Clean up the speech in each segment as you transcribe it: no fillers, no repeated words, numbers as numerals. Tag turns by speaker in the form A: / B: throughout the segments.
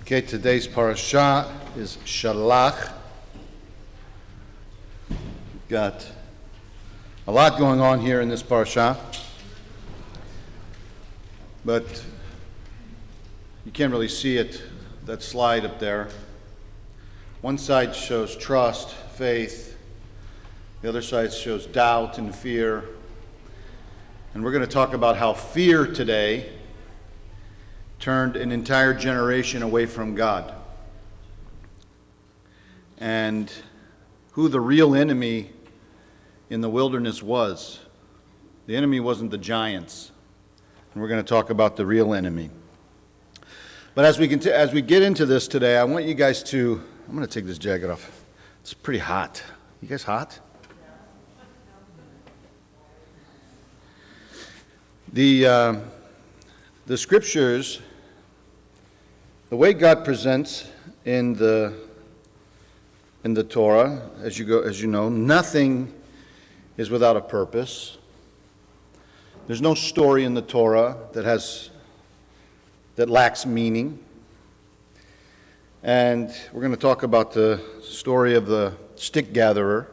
A: Okay, today's Parashat is Shelach. We've got a lot going on here in this Parashat, but you can't really see it, that slide up there. One side shows trust, faith. The other side shows doubt and fear. And we're going to talk about how fear today turned an entire generation away from God, and who the real enemy in the wilderness was. The enemy wasn't the giants, and we're going to talk about the real enemy. But as we get into this today, I want you guys to, I'm going to take this jacket off. It's pretty hot. You guys hot? The scriptures, the way God presents in the Torah, as you know, nothing is without a purpose. There's no story in the Torah that lacks meaning. And we're going to talk about the story of the stick gatherer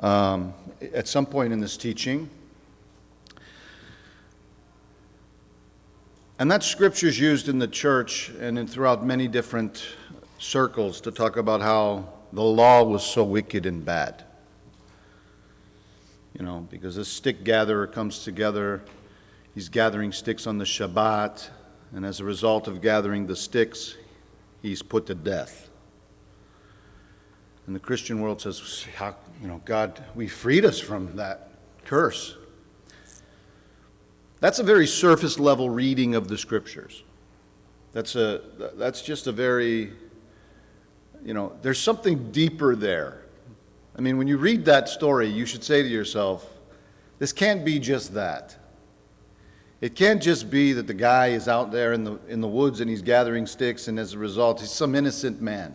A: at some point in this teaching. And that scripture is used in the church and throughout many different circles to talk about how the law was so wicked and bad. You know, because this stick gatherer comes together, he's gathering sticks on the Shabbat, and as a result of gathering the sticks, he's put to death. And the Christian world says, how, God, we freed us from that curse. That's a very surface level reading of the scriptures. That's just a very, there's something deeper there. I mean, when you read that story, you should say to yourself, this can't be just that. It can't just be that the guy is out there in the woods and he's gathering sticks, and as a result, he's some innocent man.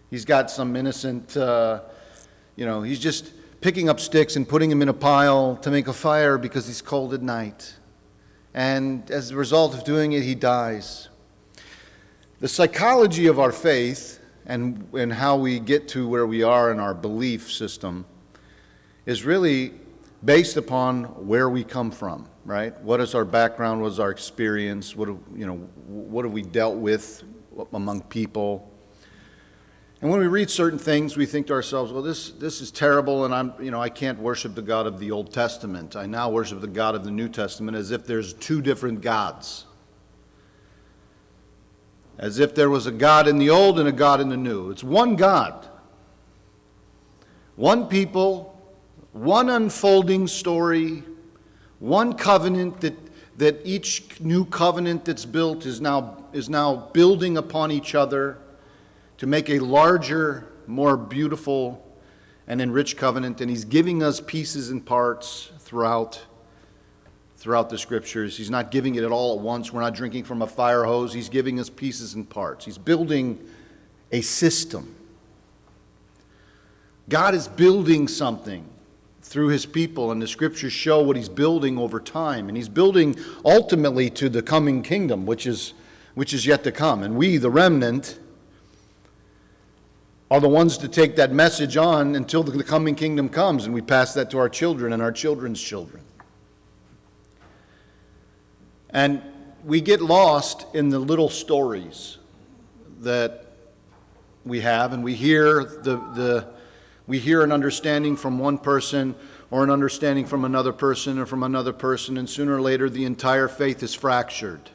A: He's got some innocent, he's just picking up sticks and putting them in a pile to make a fire because he's cold at night. And as a result of doing it, he dies. The psychology of our faith and how we get to where we are in our belief system is really based upon where we come from, right? What is our background? What is our experience? What have we dealt with among people? And when we read certain things, we think to ourselves, well, this is terrible, and I can't worship the God of the Old Testament. I now worship the God of the New Testament, as if there's two different gods. As if there was a God in the Old and a God in the New. It's one God. One people, one unfolding story, one covenant that each new covenant that's built is now building upon each other to make a larger, more beautiful, and enriched covenant. And he's giving us pieces and parts throughout the scriptures. He's not giving it all at once. We're not drinking from a fire hose. He's giving us pieces and parts. He's building a system. God is building something through his people, and the scriptures show what he's building over time. And he's building ultimately to the coming kingdom, which is yet to come. And we, the remnant, are the ones to take that message on until the coming kingdom comes, and we pass that to our children and our children's children. And we get lost in the little stories that we have, and we hear we hear an understanding from one person or an understanding from another person or from another person, and sooner or later the entire faith is fractured.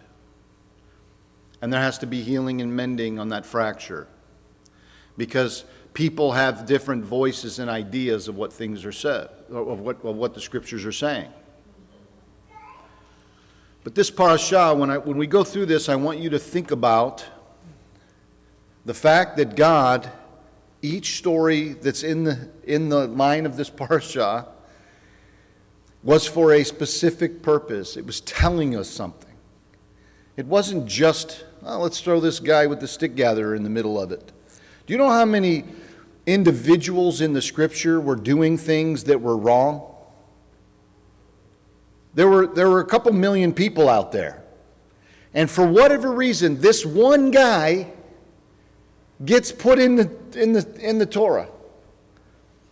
A: And there has to be healing and mending on that fracture, because people have different voices and ideas of what things are said, of what the scriptures are saying. But this parasha, when we go through this, I want you to think about the fact that God, each story that's in the line of this parasha, was for a specific purpose. It was telling us something. It wasn't just, let's throw this guy with the stick gatherer in the middle of it. Do you know how many individuals in the scripture were doing things that were wrong? There were a couple million people out there. And for whatever reason, this one guy gets put in the Torah.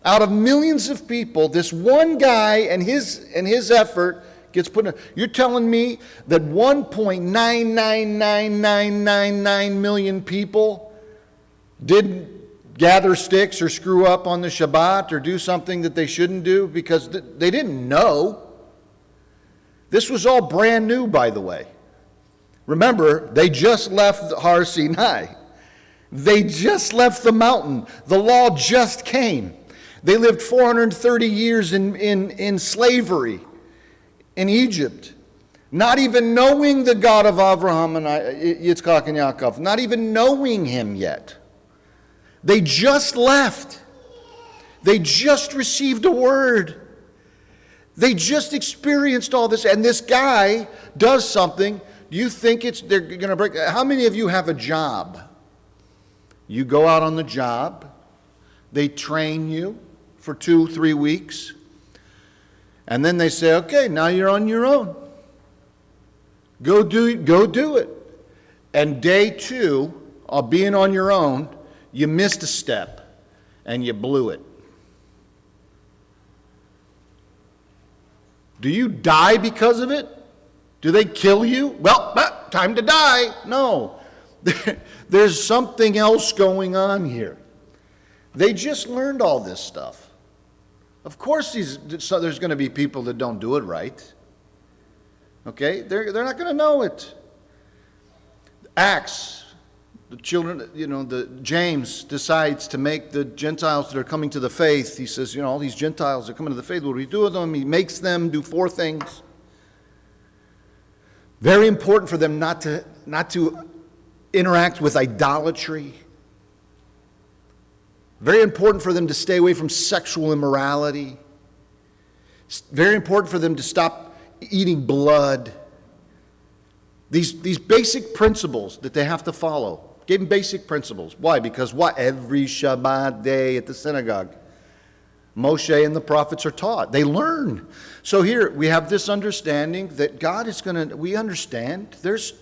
A: Out of millions of people, this one guy and his effort gets put in. You're telling me that 1.999999 million people didn't gather sticks or screw up on the Shabbat or do something that they shouldn't do because they didn't know. This was all brand new, by the way. Remember, they just left Har Sinai. They just left the mountain. The law just came. They lived 430 years in slavery in Egypt, not even knowing the God of Abraham and Yitzchak and Yaakov, not even knowing him yet. They just left. They just received a word. They just experienced all this, and this guy does something. Do you think they're going to break? How many of you have a job? You go out on the job. They train you for 2-3 weeks. And then they say, okay, now you're on your own. Go do it. And day 2 of being on your own, you missed a step and you blew it. Do you die because of it? Do they kill you? Well, time to die. No. There's something else going on here. They just learned all this stuff. Of course there's going to be people that don't do it right. Okay? They're not going to know it. Acts, the children, James decides to make the Gentiles that are coming to the faith. He says, all these Gentiles are coming to the faith. What do we do with them? He makes them do 4 things. Very important for them not to interact with idolatry. Very important for them to stay away from sexual immorality. It's very important for them to stop eating blood. These basic principles that they have to follow. Gave them basic principles. Why? Because every Shabbat day at the synagogue, Moshe and the prophets are taught. They learn. So here we have this understanding that God is going to, we understand, there's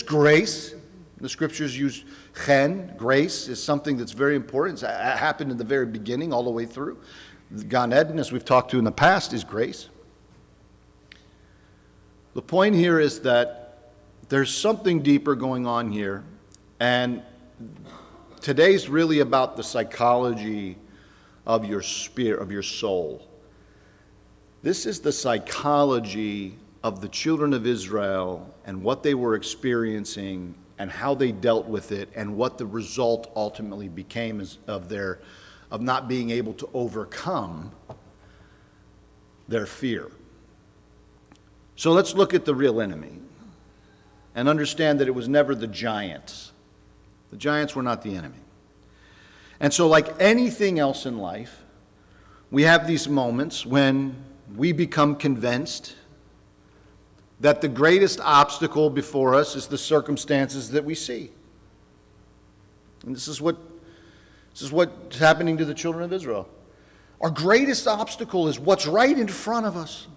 A: grace. The scriptures use chen, grace is something that's very important. It happened in the very beginning all the way through. Gan Eden, as we've talked to in the past, is grace. The point here is that there's something deeper going on here, and today's really about the psychology of your spirit, of your soul. This is the psychology of the children of Israel and what they were experiencing and how they dealt with it and what the result ultimately became of not being able to overcome their fear. So let's look at the real enemy and understand that it was never the giants. The giants were not the enemy. And so like anything else in life, we have these moments when we become convinced that the greatest obstacle before us is the circumstances that we see. And this is what's happening to the children of Israel. Our greatest obstacle is what's right in front of us.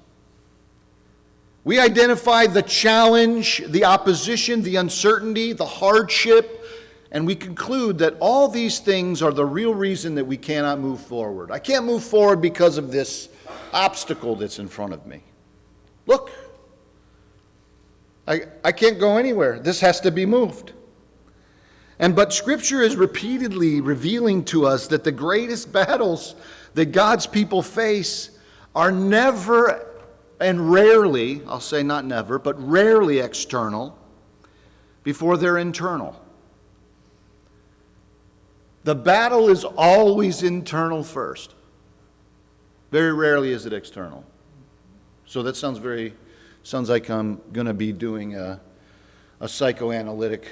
A: We identify the challenge, the opposition, the uncertainty, the hardship, and we conclude that all these things are the real reason that we cannot move forward. I can't move forward because of this obstacle that's in front of me. Look, I can't go anywhere. This has to be moved. But Scripture is repeatedly revealing to us that the greatest battles that God's people face are never and rarely, I'll say not never, but rarely external before they're internal. The battle is always internal first. Very rarely is it external. So that sounds like I'm going to be doing a psychoanalytic,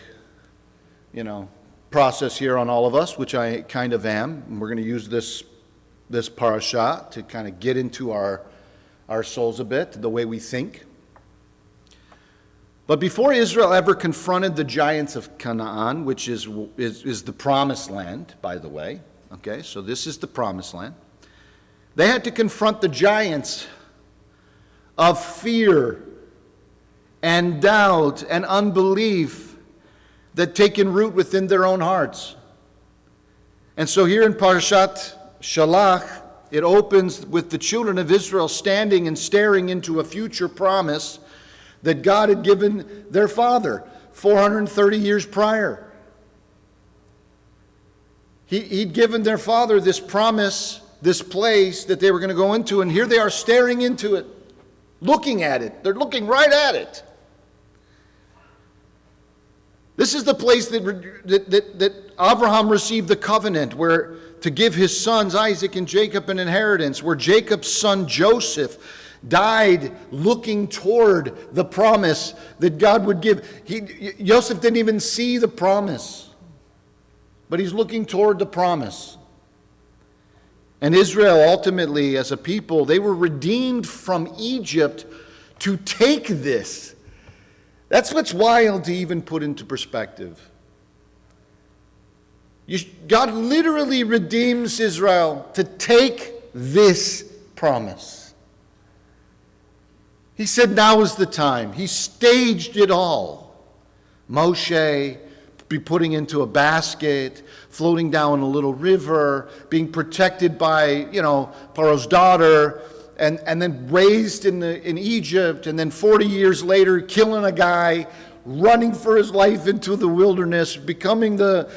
A: process here on all of us, which I kind of am. And we're going to use this parasha to kind of get into our souls a bit, the way we think. But before Israel ever confronted the giants of Canaan, which is the promised land, by the way, okay, so this is the promised land, they had to confront the giants of fear and doubt and unbelief that taken root within their own hearts. And so here in Parashat Shelach, it opens with the children of Israel standing and staring into a future promise that God had given their father 430 years prior. He'd given their father this promise, this place that they were going to go into, and here they are staring into it, looking at it. They're looking right at it. This is the place that Abraham received the covenant, where to give his sons Isaac and Jacob an inheritance, where Jacob's son Joseph died looking toward the promise that God would give. Joseph didn't even see the promise, but he's looking toward the promise. And Israel, ultimately, as a people, they were redeemed from Egypt to take this. That's what's wild to even put into perspective. God literally redeems Israel to take this promise. He said, now is the time. He staged it all. Moshe be putting into a basket, floating down a little river, being protected by, Pharaoh's daughter, and then raised in Egypt, and then 40 years later, killing a guy, running for his life into the wilderness, becoming the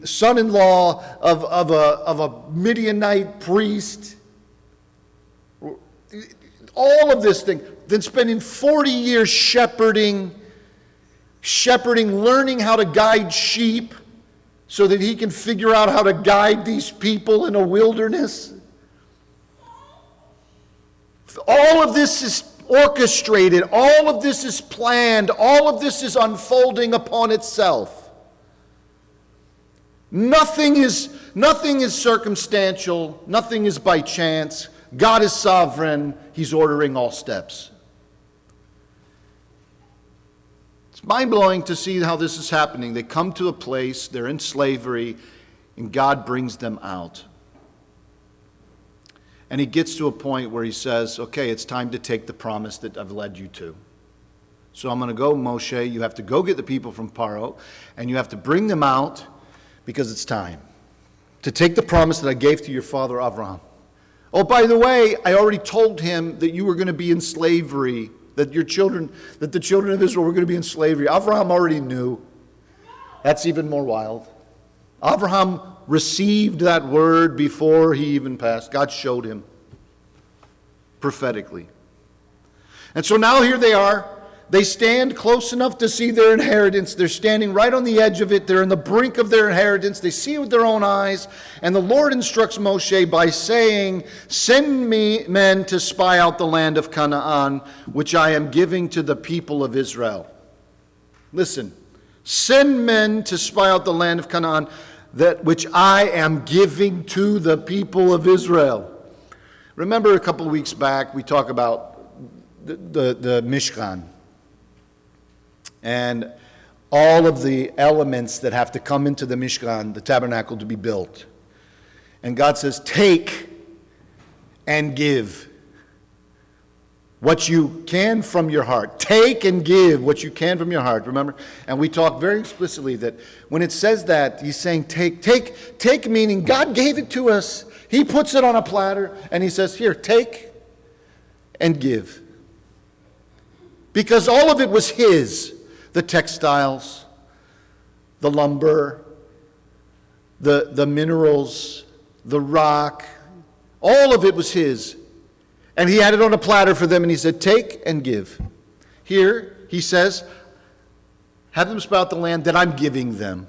A: son-in-law of a Midianite priest. All of this thing. Then spending 40 years shepherding, learning how to guide sheep so that he can figure out how to guide these people in a wilderness. All of this is orchestrated. All of this is planned. All of this is unfolding upon itself. Nothing is circumstantial. Nothing is by chance. God is sovereign. He's ordering all steps. It's mind-blowing to see how this is happening. They come to a place, they're in slavery, and God brings them out. And he gets to a point where he says, okay, it's time to take the promise that I've led you to. So I'm going to go, Moshe, you have to go get the people from Paro, and you have to bring them out because it's time to take the promise that I gave to your father Abraham. Oh, by the way, I already told him that you were going to be in slavery, that the children of Israel were going to be in slavery. Abraham already knew. That's even more wild. Abraham received that word before he even passed. God showed him prophetically. And so now here they are. They stand close enough to see their inheritance. They're standing right on the edge of it. They're on the brink of their inheritance. They see it with their own eyes. And the Lord instructs Moshe by saying, send me men to spy out the land of Canaan, which I am giving to the people of Israel. Listen, send men to spy out the land of Canaan, that which I am giving to the people of Israel. Remember a couple of weeks back, we talked about the Mishkan. And all of the elements that have to come into the Mishkan, the tabernacle, to be built. And God says, take and give what you can from your heart. Take and give what you can from your heart, remember? And we talked very explicitly that when it says that, he's saying take meaning God gave it to us. He puts it on a platter and he says, here, take and give. Because all of it was his. The textiles, the lumber, the minerals, the rock, all of it was his. And he had it on a platter for them, and he said, take and give. Here, he says, have them spout the land that I'm giving them.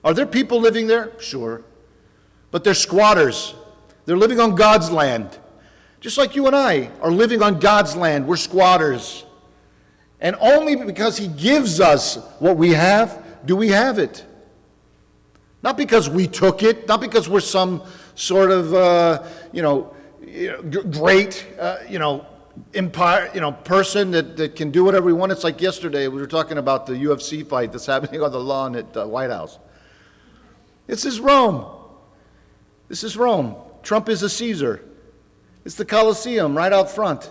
A: Are there people living there? Sure. But they're squatters. They're living on God's land. Just like you and I are living on God's land. We're squatters. And only because he gives us what we have, do we have it. Not because we took it, not because we're some sort of, great, empire, person that can do whatever we want. It's like yesterday, we were talking about the UFC fight that's happening on the lawn at the White House. This is Rome. This is Rome. Trump is a Caesar. It's the Colosseum right out front.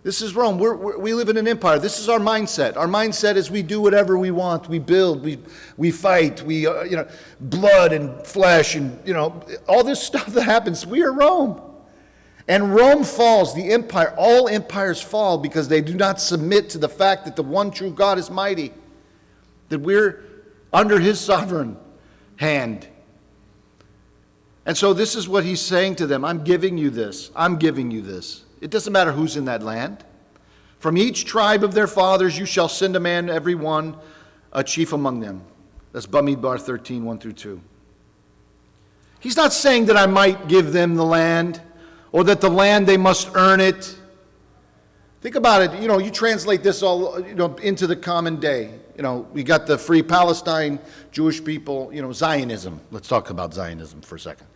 A: This is Rome. We live in an empire. This is our mindset. Our mindset is we do whatever we want. We build. We fight. Blood and flesh and all this stuff that happens. We are Rome, and Rome falls. The empire. All empires fall because they do not submit to the fact that the one true God is mighty. That we're under His sovereign hand. And so this is what He's saying to them. I'm giving you this. I'm giving you this. It doesn't matter who's in that land. From each tribe of their fathers you shall send a man, every one, a chief among them. That's Bamidbar 13, 1 through 2. He's not saying that I might give them the land, or that the land they must earn it. Think about it. You translate this all into the common day. We got the Free Palestine, Jewish people, Zionism. Let's talk about Zionism for a second.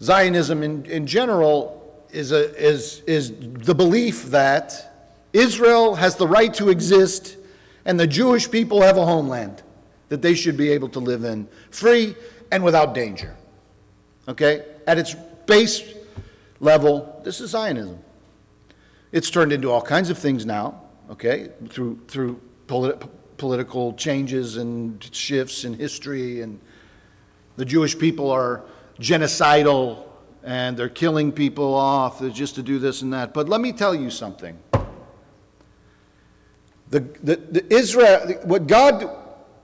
A: Zionism in general is the belief that Israel has the right to exist and the Jewish people have a homeland that they should be able to live in free and without danger. Okay? At its base level, this is Zionism. It's turned into all kinds of things now, okay, through political changes and shifts in history, and the Jewish people are genocidal and they're killing people off just to do this and that. But let me tell you something.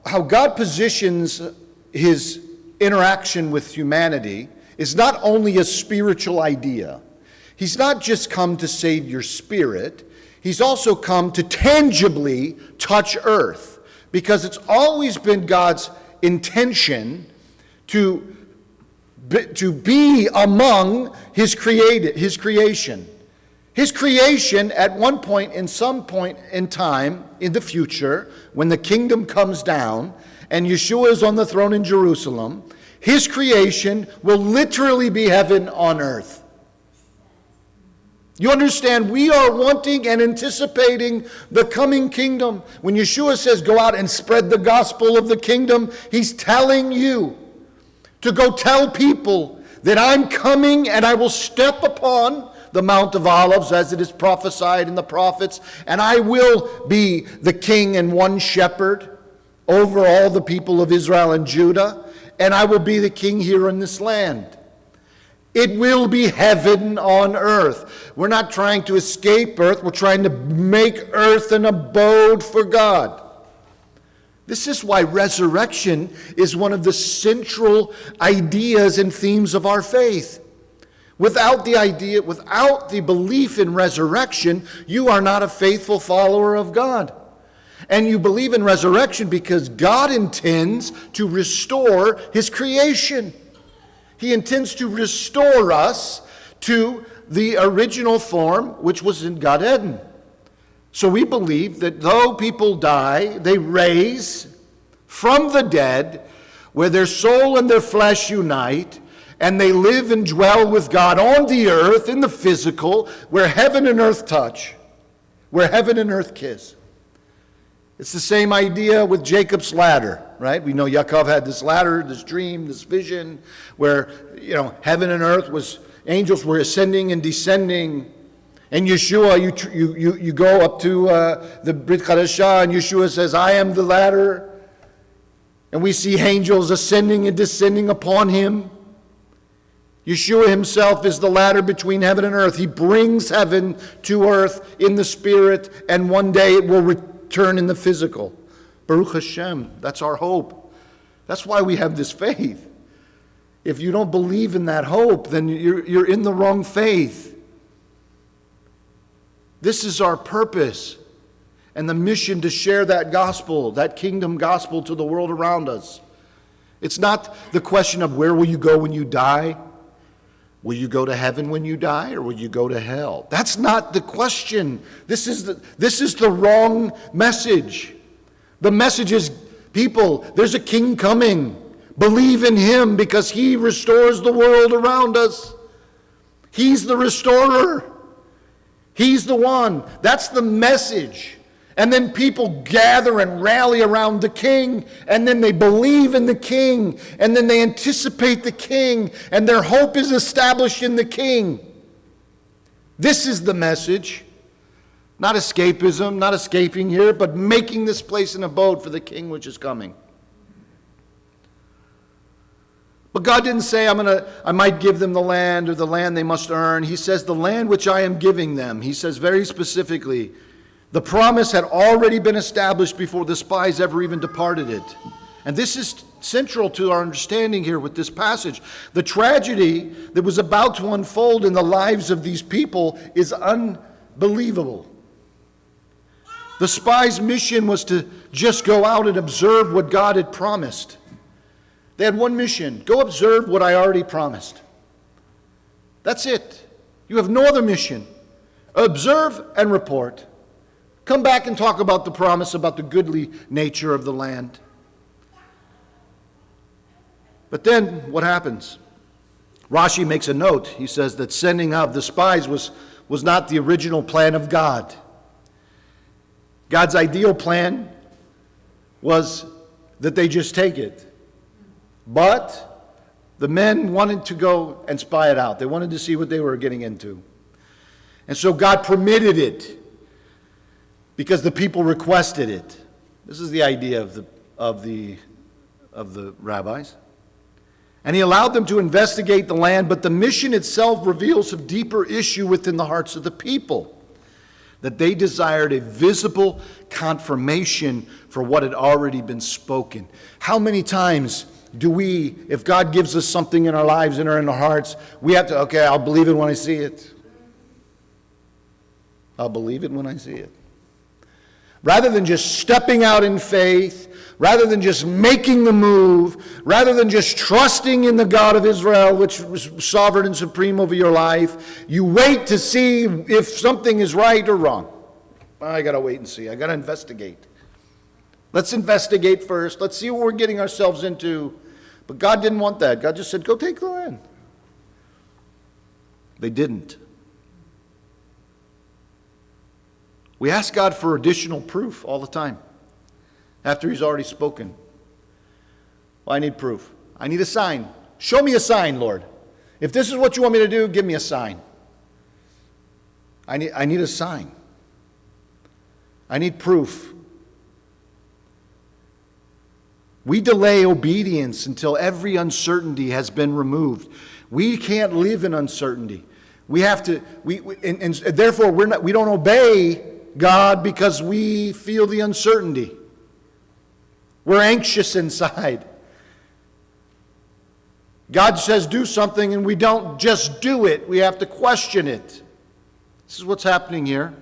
A: How God positions His interaction with humanity is not only a spiritual idea. He's not just come to save your spirit. He's also come to tangibly touch earth, because it's always been God's intention to be among His creation. His creation at one point, in some point in time in the future, when the kingdom comes down and Yeshua is on the throne in Jerusalem, His creation will literally be heaven on earth. You understand, we are wanting and anticipating the coming kingdom. When Yeshua says, go out and spread the gospel of the kingdom, He's telling you to go tell people that I'm coming and I will step upon the Mount of Olives as it is prophesied in the prophets, and I will be the king and one shepherd over all the people of Israel and Judah, and I will be the king here in this land. It will be heaven on earth. We're not trying to escape earth. We're trying to make earth an abode for God. This is why resurrection is one of the central ideas and themes of our faith. Without the belief in resurrection, you are not a faithful follower of God. And you believe in resurrection because God intends to restore His creation. He intends to restore us to the original form, which was in Gan Eden. So we believe that though people die, they raise from the dead, where their soul and their flesh unite, and they live and dwell with God on the earth, in the physical, where heaven and earth touch, where heaven and earth kiss. It's the same idea with Jacob's ladder, right? We know Yaakov had this ladder, this dream, this vision, where, heaven and earth angels were ascending and descending. And Yeshua, you go up to the Brit Chadashah, and Yeshua says, I am the ladder. And we see angels ascending and descending upon Him. Yeshua Himself is the ladder between heaven and earth. He brings heaven to earth in the spirit, and one day it will return in the physical. Baruch Hashem, that's our hope. That's why we have this faith. If you don't believe in that hope, then you're in the wrong faith. This is our purpose and the mission, to share that gospel, that kingdom gospel, to the world around us. It's not the question of where will you go when you die. Will you go to heaven when you die, or will you go to hell? That's not the question. This is the wrong message. The message is, people, there's a king coming. Believe in Him because He restores the world around us. He's the restorer. He's the one. That's the message. And then people gather and rally around the king, and then they believe in the king, and then they anticipate the king, and their hope is established in the king. This is the message. Not escapism, not escaping here, but making this place an abode for the king which is coming. But God didn't say, I might give them the land or the land they must earn. He says, the land which I am giving them. He says very specifically, the promise had already been established before the spies ever even departed it. And this is central to our understanding here with this passage. The tragedy that was about to unfold in the lives of these people is unbelievable. The spies' mission was to just go out and observe what God had promised. They had one mission: go observe what I already promised. That's it. You have no other mission. Observe and report. Come back and talk about the promise, about the goodly nature of the land. But then what happens? Rashi makes a note. He says that sending out the spies was not the original plan of God. God's ideal plan was that they just take it. But the men wanted to go and spy it out. They wanted to see what they were getting into. And so God permitted it because the people requested it. This is the idea of the rabbis. And he allowed them to investigate the land, but the mission itself reveals a deeper issue within the hearts of the people, that they desired a visible confirmation for what had already been spoken. How many times do we, if God gives us something in our lives and in our hearts, we have to, okay, I'll believe it when I see it. I'll believe it when I see it. Rather than just stepping out in faith, rather than just making the move, rather than just trusting in the God of Israel, which was sovereign and supreme over your life, you wait to see if something is right or wrong. I got to wait and see. I got to investigate. Let's investigate first. Let's see what we're getting ourselves into. But God didn't want that. God just said, go take the land. They didn't. We ask God for additional proof all the time after he's already spoken. Well, I need proof. I need a sign. Show me a sign, Lord. If this is what you want me to do, give me a sign. I need a sign. I need proof. We delay obedience until every uncertainty has been removed. We can't live in uncertainty. We have to, and therefore we don't obey God because we feel the uncertainty. We're anxious inside. God says do something and we don't just do it. We have to question it. This is what's happening here.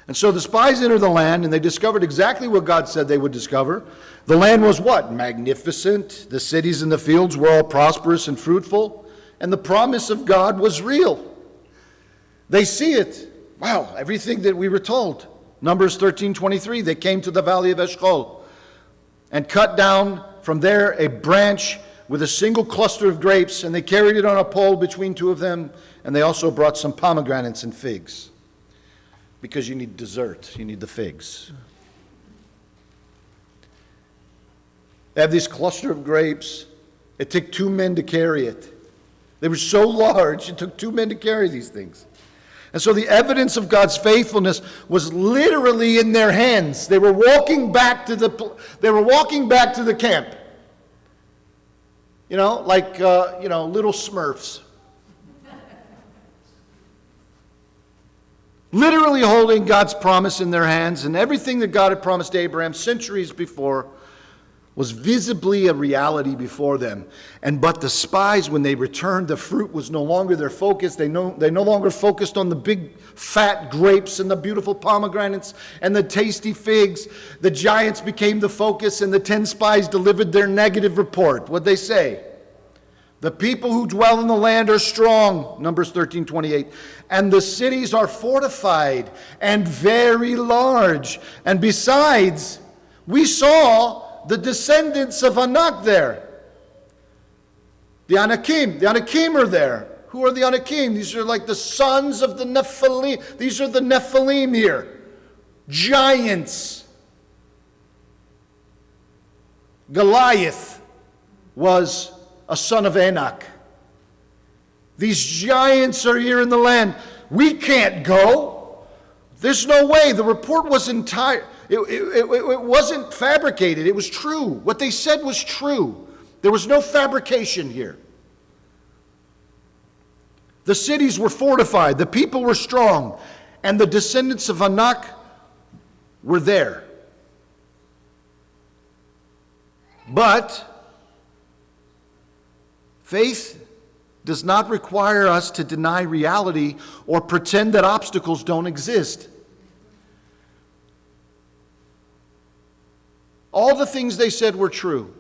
A: And so the spies entered the land and they discovered exactly what God said they would discover. The land was what? Magnificent. The cities and the fields were all prosperous and fruitful. And the promise of God was real. They see it. Wow, everything that we were told. Numbers 13:23, they came to the valley of Eshcol and cut down from there a branch with a single cluster of grapes, and they carried it on a pole between two of them, and they also brought some pomegranates and figs. Because you need dessert, you need the figs. They have this cluster of grapes. It took 2 men to carry it. They were so large, it took 2 men to carry these things. And so the evidence of God's faithfulness was literally in their hands. They were walking back to the camp. You know, like little Smurfs. Literally holding God's promise in their hands, and everything that God had promised Abraham centuries before was visibly a reality before them. But the spies, when they returned, the fruit was no longer their focus. They no longer focused on the big fat grapes and the beautiful pomegranates and the tasty figs. The giants became the focus, and the 10 spies delivered their negative report. What'd they say? The people who dwell in the land are strong, Numbers 13:28, and the cities are fortified and very large. And besides, we saw the descendants of Anak there. The Anakim are there. Who are the Anakim? These are like the sons of the Nephilim. These are the Nephilim here. Giants. Goliath was a son of Anak. These giants are here in the land. We can't go. There's no way. The report was entire. It wasn't fabricated. It was true. What they said was true. There was no fabrication here. The cities were fortified. The people were strong. And the descendants of Anak were there. But faith does not require us to deny reality or pretend that obstacles don't exist. All the things they said were true.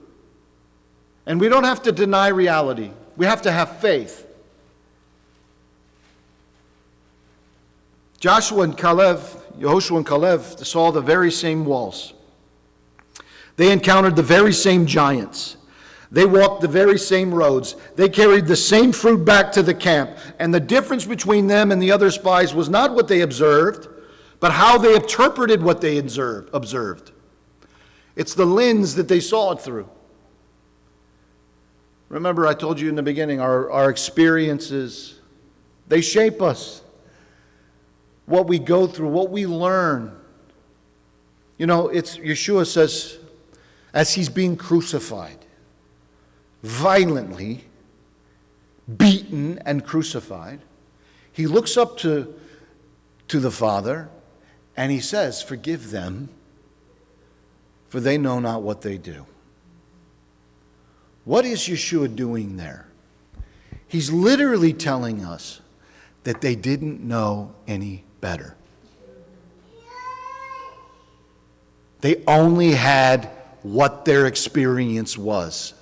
A: And we don't have to deny reality. We have to have faith. Yehoshua and Caleb saw the very same walls. They encountered the very same giants. They walked the very same roads. They carried the same fruit back to the camp. And the difference between them and the other spies was not what they observed, but how they interpreted what they observed. It's the lens that they saw it through. Remember, I told you in the beginning, our experiences, they shape us. What we go through, what we learn. You know, Yeshua says, as he's being crucified, violently beaten and crucified, he looks up to the Father and he says, forgive them, for they know not what they do. What is Yeshua doing there? He's literally telling us that they didn't know any better. They only had what their experience was.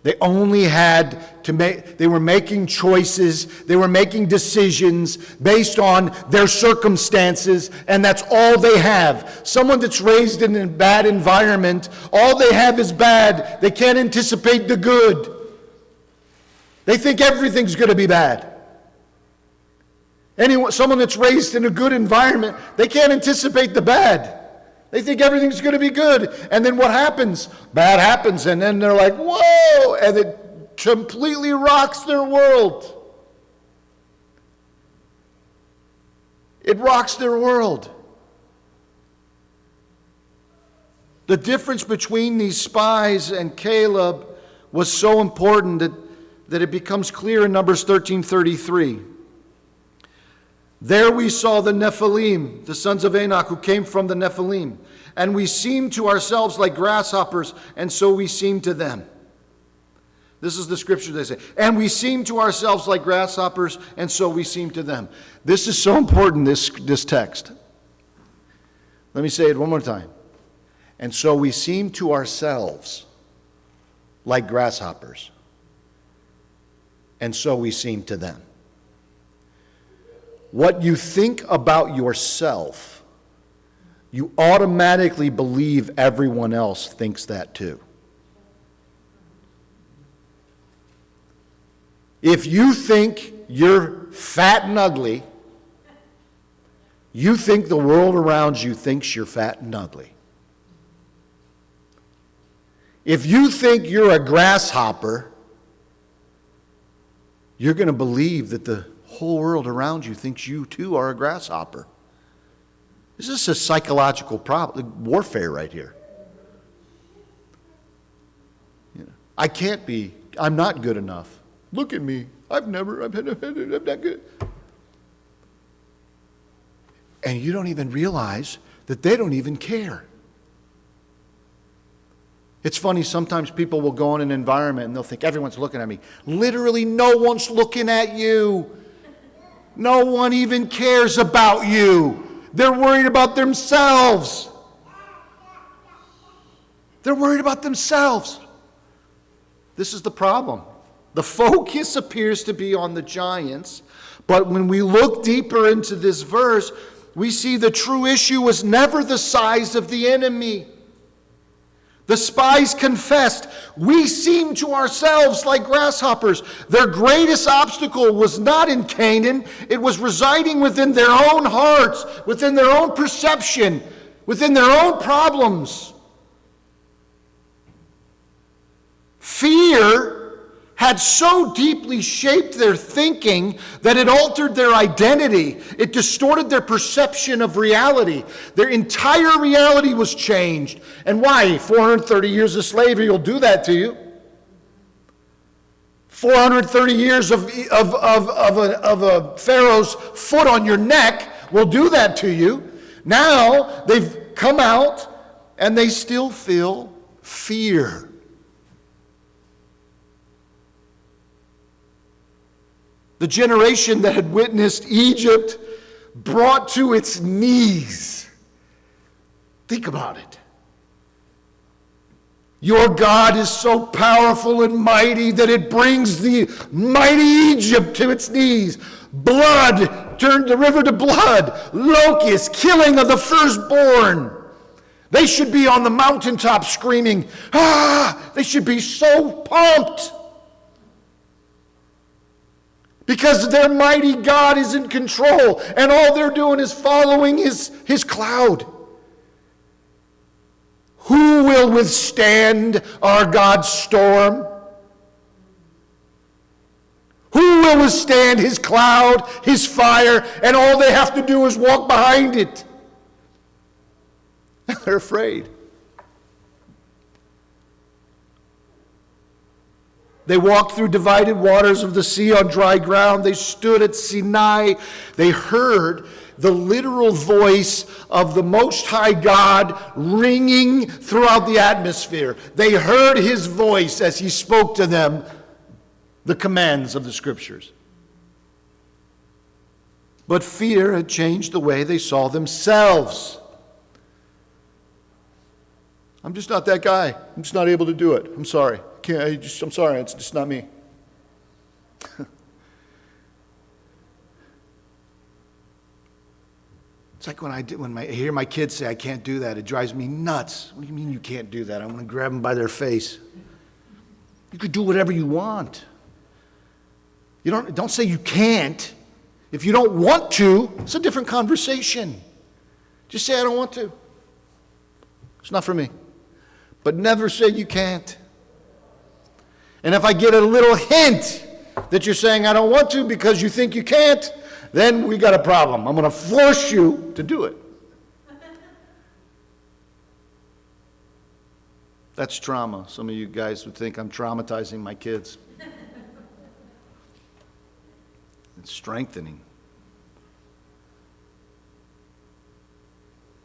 A: They only had to they were making choices, they were making decisions based on their circumstances, and that's all they have. Someone that's raised in a bad environment, all they have is bad. They can't anticipate the good. They think everything's going to be bad. Someone that's raised in a good environment, they can't anticipate the bad. They think everything's going to be good. And then what happens? Bad happens. And then they're like, whoa! And it completely rocks their world. It rocks their world. The difference between these spies and Caleb was so important that it becomes clear in Numbers 13:33. There we saw the Nephilim, the sons of Anak, who came from the Nephilim. And we seemed to ourselves like grasshoppers, and so we seemed to them. This is the scripture they say. And we seemed to ourselves like grasshoppers, and so we seemed to them. This is so important, this text. Let me say it one more time. And so we seemed to ourselves like grasshoppers, and so we seemed to them. What you think about yourself, you automatically believe everyone else thinks that too. If you think you're fat and ugly, you think the world around you thinks you're fat and ugly. If you think you're a grasshopper, you're going to believe that the whole world around you thinks you too are a grasshopper. This is a psychological problem, warfare right here. I can't be, I'm not good enough. Look at me. I'm not good. And you don't even realize that they don't even care. It's funny, sometimes people will go in an environment and they'll think everyone's looking at me. Literally, no one's looking at you. No one even cares about you. They're worried about themselves. They're worried about themselves. This is the problem. The focus appears to be on the giants, but when we look deeper into this verse, we see the true issue was never the size of the enemy. The spies confessed, we seem to ourselves like grasshoppers. Their greatest obstacle was not in Canaan. It was residing within their own hearts, within their own perception, within their own problems. Fear had so deeply shaped their thinking that it altered their identity. It distorted their perception of reality. Their entire reality was changed. And why? 430 years of slavery will do that to you. 430 years of a Pharaoh's foot on your neck will do that to you. Now they've come out and they still feel fear. The generation that had witnessed Egypt brought to its knees. Think about it. Your God is so powerful and mighty that it brings the mighty Egypt to its knees. Blood turned the river to blood. Locusts, killing of the firstborn. They should be on the mountaintop screaming, ah! They should be so pumped. Because their mighty God is in control, and all they're doing is following his cloud. Who will withstand our God's storm? Who will withstand his cloud, his fire, and all they have to do is walk behind it? They're afraid. They walked through divided waters of the sea on dry ground. They stood at Sinai. They heard the literal voice of the Most High God ringing throughout the atmosphere. They heard his voice as he spoke to them the commands of the Scriptures. But fear had changed the way they saw themselves. I'm just not that guy. I'm just not able to do it. I'm sorry. I'm sorry, it's just not me. It's like when I hear my kids say, I can't do that, it drives me nuts. What do you mean you can't do that? I want to grab them by their face. You could do whatever you want. You don't say you can't. If you don't want to, it's a different conversation. Just say, I don't want to. It's not for me. But never say you can't. And if I get a little hint that you're saying I don't want to because you think you can't, then we got a problem. I'm going to force you to do it. That's trauma. Some of you guys would think I'm traumatizing my kids. It's strengthening.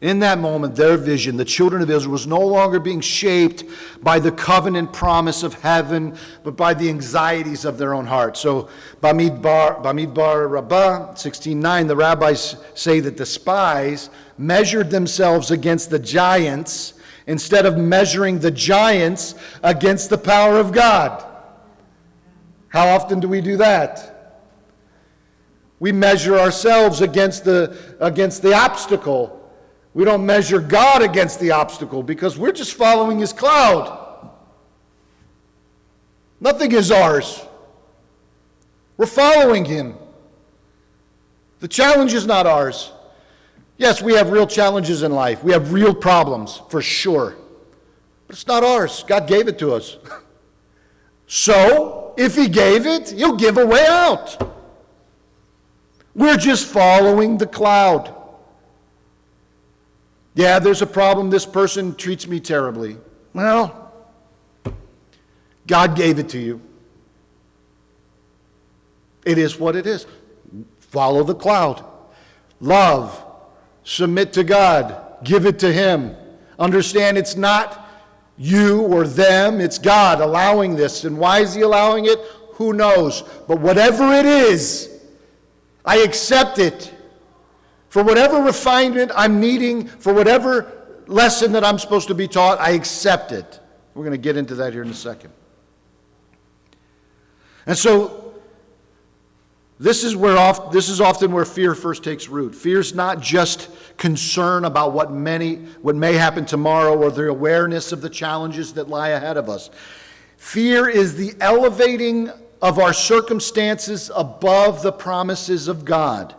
A: In that moment, their vision, the children of Israel, was no longer being shaped by the covenant promise of heaven, but by the anxieties of their own heart. So, Bamidbar Rabbah, 16:9, the rabbis say that the spies measured themselves against the giants instead of measuring the giants against the power of God. How often do we do that? We measure ourselves against the obstacle. We don't measure God against the obstacle because we're just following his cloud. Nothing is ours. We're following him. The challenge is not ours. Yes, we have real challenges in life. We have real problems, for sure. But it's not ours. God gave it to us. So, if he gave it, he'll give a way out. We're just following the cloud. Yeah, there's a problem. This person treats me terribly. Well, God gave it to you. It is what it is. Follow the cloud. Love. Submit to God. Give it to him. Understand it's not you or them. It's God allowing this. And why is he allowing it? Who knows? But whatever it is, I accept it. For whatever refinement I'm needing, for whatever lesson that I'm supposed to be taught, I accept it. We're going to get into that here in a second. And so, this is often where fear first takes root. Fear's not just concern about what may happen tomorrow or the awareness of the challenges that lie ahead of us. Fear is the elevating of our circumstances above the promises of God.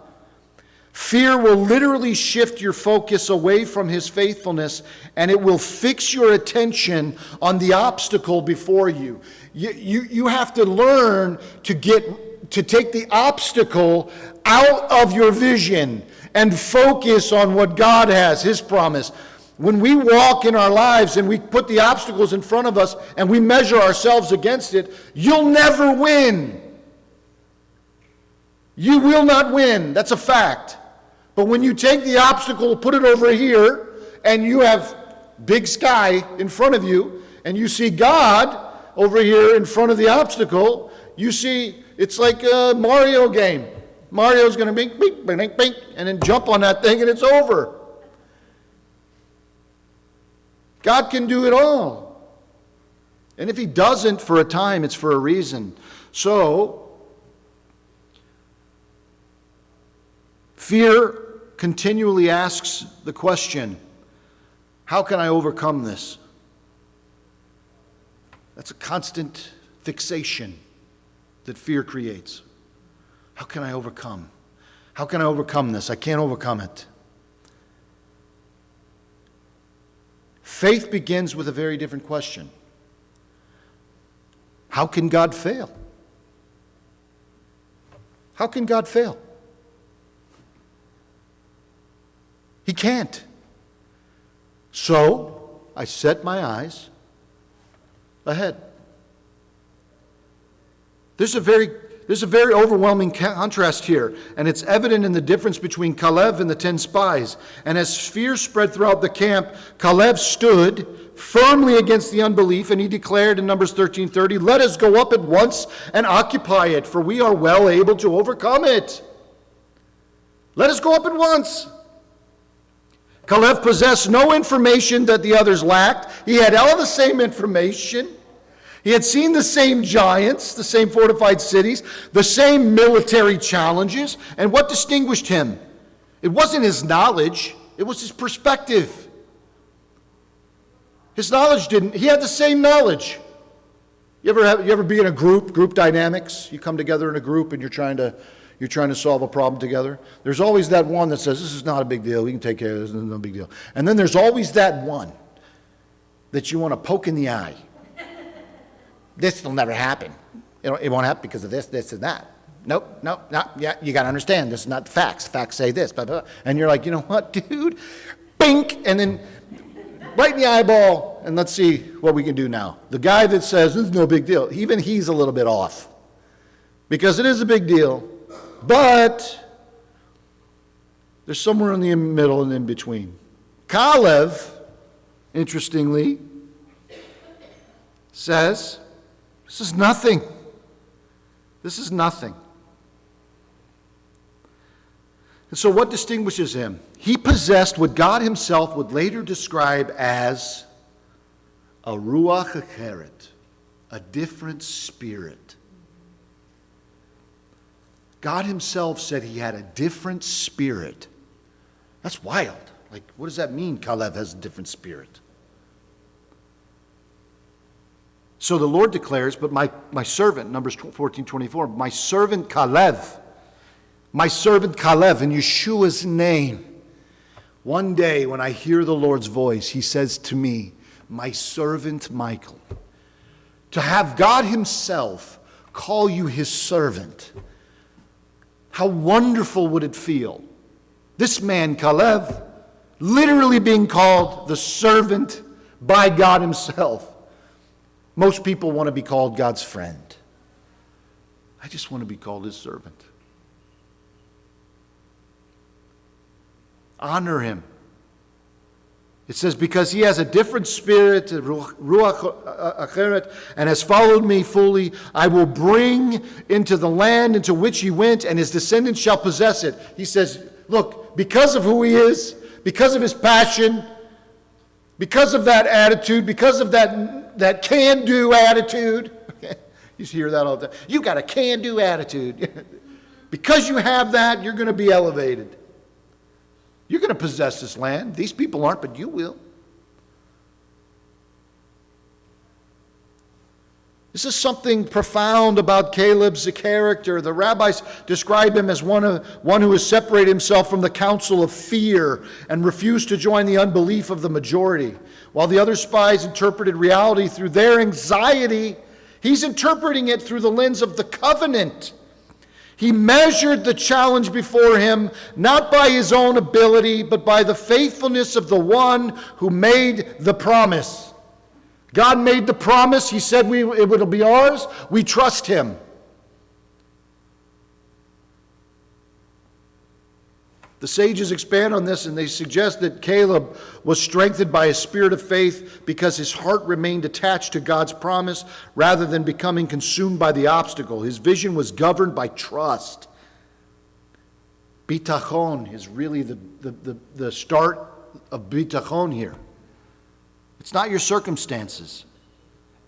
A: Fear will literally shift your focus away from his faithfulness, and it will fix your attention on the obstacle before you. You have to learn to take the obstacle out of your vision and focus on what God has, his promise. When we walk in our lives and we put the obstacles in front of us and we measure ourselves against it, you'll never win. You will not win. That's a fact. But when you take the obstacle, put it over here, and you have big sky in front of you, and you see God over here in front of the obstacle, you see it's like a Mario game. Mario's going to bing, bing, bing, bing, and then jump on that thing, and it's over. God can do it all. And if he doesn't for a time, it's for a reason. So, fear continually asks the question, how can I overcome this? That's a constant fixation that fear creates. How can I overcome? How can I overcome this? I can't overcome it. Faith begins with a very different question. How can God fail? How can God fail? He can't. So, I set my eyes ahead. There's a very overwhelming contrast here, and it's evident in the difference between Caleb and the 10 spies. And as fear spread throughout the camp, Caleb stood firmly against the unbelief, and he declared in Numbers 13:30, "Let us go up at once and occupy it, for we are well able to overcome it." Let us go up at once. Caleb possessed no information that the others lacked. He had all the same information. He had seen the same giants, the same fortified cities, the same military challenges. And what distinguished him? It wasn't his knowledge, it was his perspective. His knowledge he had the same knowledge. You ever be in a group dynamics? You come together in a group and you're trying to solve a problem together. There's always that one that says, this is not a big deal, we can take care of this, this is no big deal. And then there's always that one that you want to poke in the eye. This will never happen. It won't happen because of this, and that. Nope, yeah, you got to understand, this is not the facts. Facts say this, blah, blah, blah. And you're like, you know what, dude? Bink! And then right in the eyeball, and let's see what we can do now. The guy that says, this is no big deal, even he's a little bit off. Because it is a big deal, but there's somewhere in the middle and in between. Caleb, interestingly, says, this is nothing. This is nothing. And so what distinguishes him? He possessed what God himself would later describe as a ruach acheret, a different spirit. God himself said he had a different spirit. That's wild. Like, what does that mean, Caleb has a different spirit? So the Lord declares, but my servant, Numbers 14:24, my servant Caleb, in Yeshua's name, one day when I hear the Lord's voice, he says to me, my servant Michael. To have God himself call you his servant, how wonderful would it feel? This man, Caleb, literally being called the servant by God himself. Most people want to be called God's friend. I just want to be called his servant. Honor him. It says, because he has a different spirit, ruach acheret, and has followed me fully, I will bring into the land into which he went, and his descendants shall possess it. He says, look, because of who he is, because of his passion, because of that attitude, because of that can-do attitude. You hear that all the time. You got a can-do attitude. Because you have that, you're going to be elevated. You're going to possess this land. These people aren't, but you will. This is something profound about Caleb's character. The rabbis describe him as one who has separated himself from the council of fear and refused to join the unbelief of the majority. While the other spies interpreted reality through their anxiety, he's interpreting it through the lens of the covenant. He measured the challenge before him, not by his own ability, but by the faithfulness of the one who made the promise. God made the promise. He said it would be ours. We trust him. The sages expand on this, and they suggest that Caleb was strengthened by a spirit of faith because his heart remained attached to God's promise rather than becoming consumed by the obstacle. His vision was governed by trust. Bitachon is really the start of bitachon here. It's not your circumstances.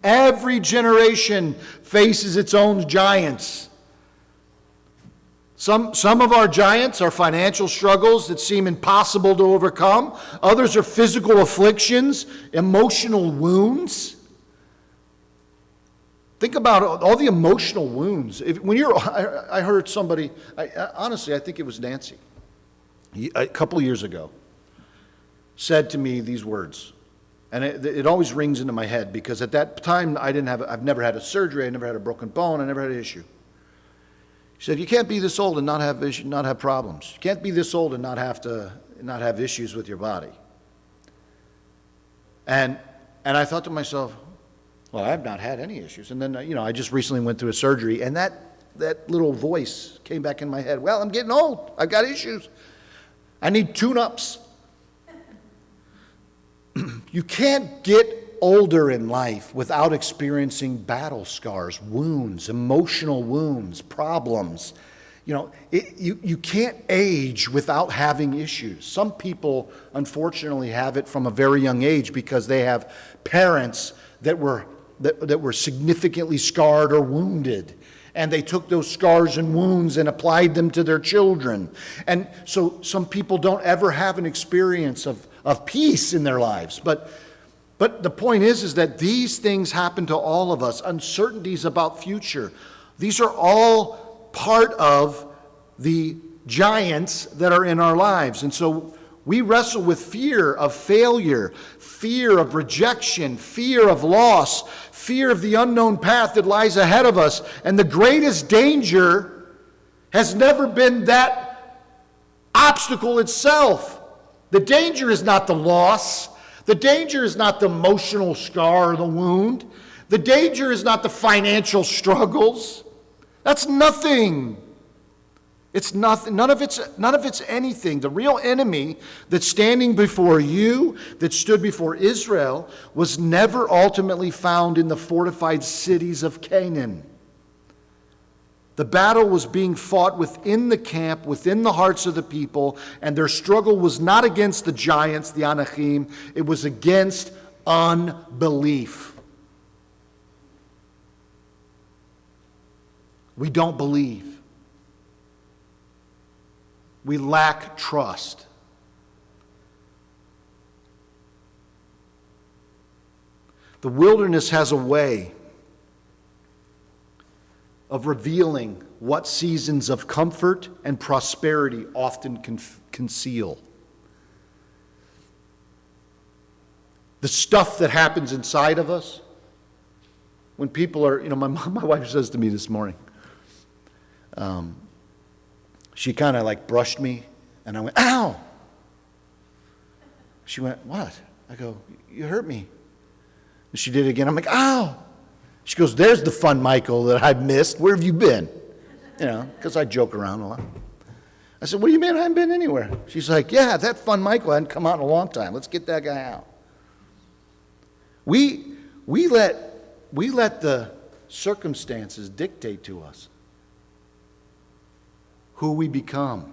A: Every generation faces its own giants. Some of our giants are financial struggles that seem impossible to overcome. Others are physical afflictions, emotional wounds. Think about all the emotional wounds. I heard somebody, honestly, I think it was Nancy, a couple of years ago, said to me these words. And it always rings into my head because at that time I've never had a surgery, I never had a broken bone, I never had an issue. She said, "You can't be this old and not have problems. You can't be this old and not have issues with your body." And I thought to myself, well, I've not had any issues. And then I just recently went through a surgery, and that little voice came back in my head. Well, I'm getting old. I've got issues. I need tune-ups. You can't get older in life without experiencing battle scars, wounds, emotional wounds, problems. You can't age without having issues. Some people, unfortunately, have it from a very young age because they have parents that were significantly scarred or wounded. And they took those scars and wounds and applied them to their children. And so some people don't ever have an experience of peace in their lives. But the point is that these things happen to all of us. Uncertainties about future. These are all part of the giants that are in our lives. And so we wrestle with fear of failure, fear of rejection, fear of loss, fear of the unknown path that lies ahead of us. And the greatest danger has never been that obstacle itself. The danger is not the loss. The danger is not the emotional scar or the wound. The danger is not the financial struggles. That's nothing. It's nothing. None of it's anything. The real enemy that's standing before you, that stood before Israel, was never ultimately found in the fortified cities of Canaan. The battle was being fought within the camp, within the hearts of the people, and their struggle was not against the giants, the Anakim, it was against unbelief. We don't believe. We lack trust. The wilderness has a way of revealing what seasons of comfort and prosperity often conceal. The stuff that happens inside of us, when people are, my wife says to me this morning, she kind of like brushed me, and I went, "Ow!" She went, "What?" I go, "You hurt me." And she did it again. I'm like, "Ow!" She goes, "There's the fun Michael that I've missed. Where have you been?" Because I joke around a lot. I said, "What do you mean I haven't been anywhere?" She's like, "Yeah, that fun Michael hadn't come out in a long time. Let's get that guy out." We let the circumstances dictate to us who we become.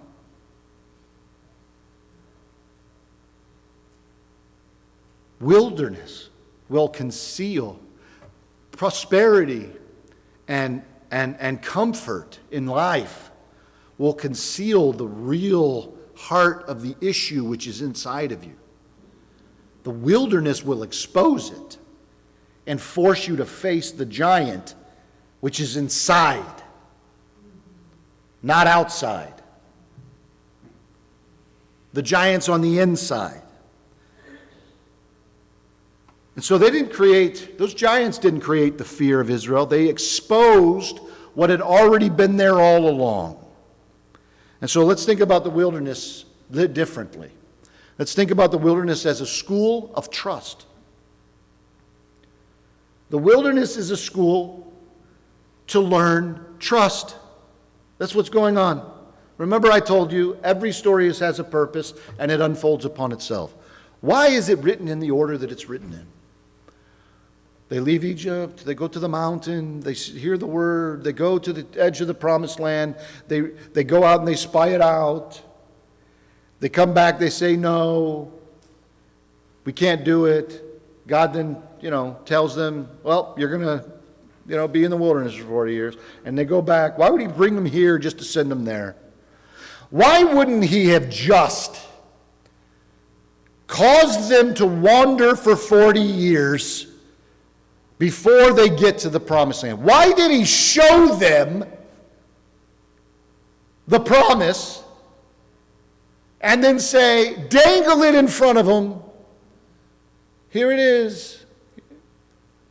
A: Wilderness will conceal prosperity and comfort in life, will conceal the real heart of the issue which is inside of you. The wilderness will expose it. and force you to face the giant, which is inside, not outside. The giant's on the inside. And so those giants didn't create the fear of Israel. They exposed what had already been there all along. And so let's think about the wilderness differently. Let's think about the wilderness as a school of trust. The wilderness is a school to learn trust. That's what's going on. Remember, I told you, every story has a purpose, and it unfolds upon itself. Why is it written in the order that it's written in? They leave Egypt, they go to the mountain, they hear the word, they go to the edge of the promised land, they go out and they spy it out. They come back, they say, no, we can't do it. God then, tells them, well, you're going to, be in the wilderness for 40 years. And they go back. Why would he bring them here just to send them there? Why wouldn't he have just caused them to wander for 40 years before they get to the promised land? Why did he show them the promise and then say, dangle it in front of them? Here it is.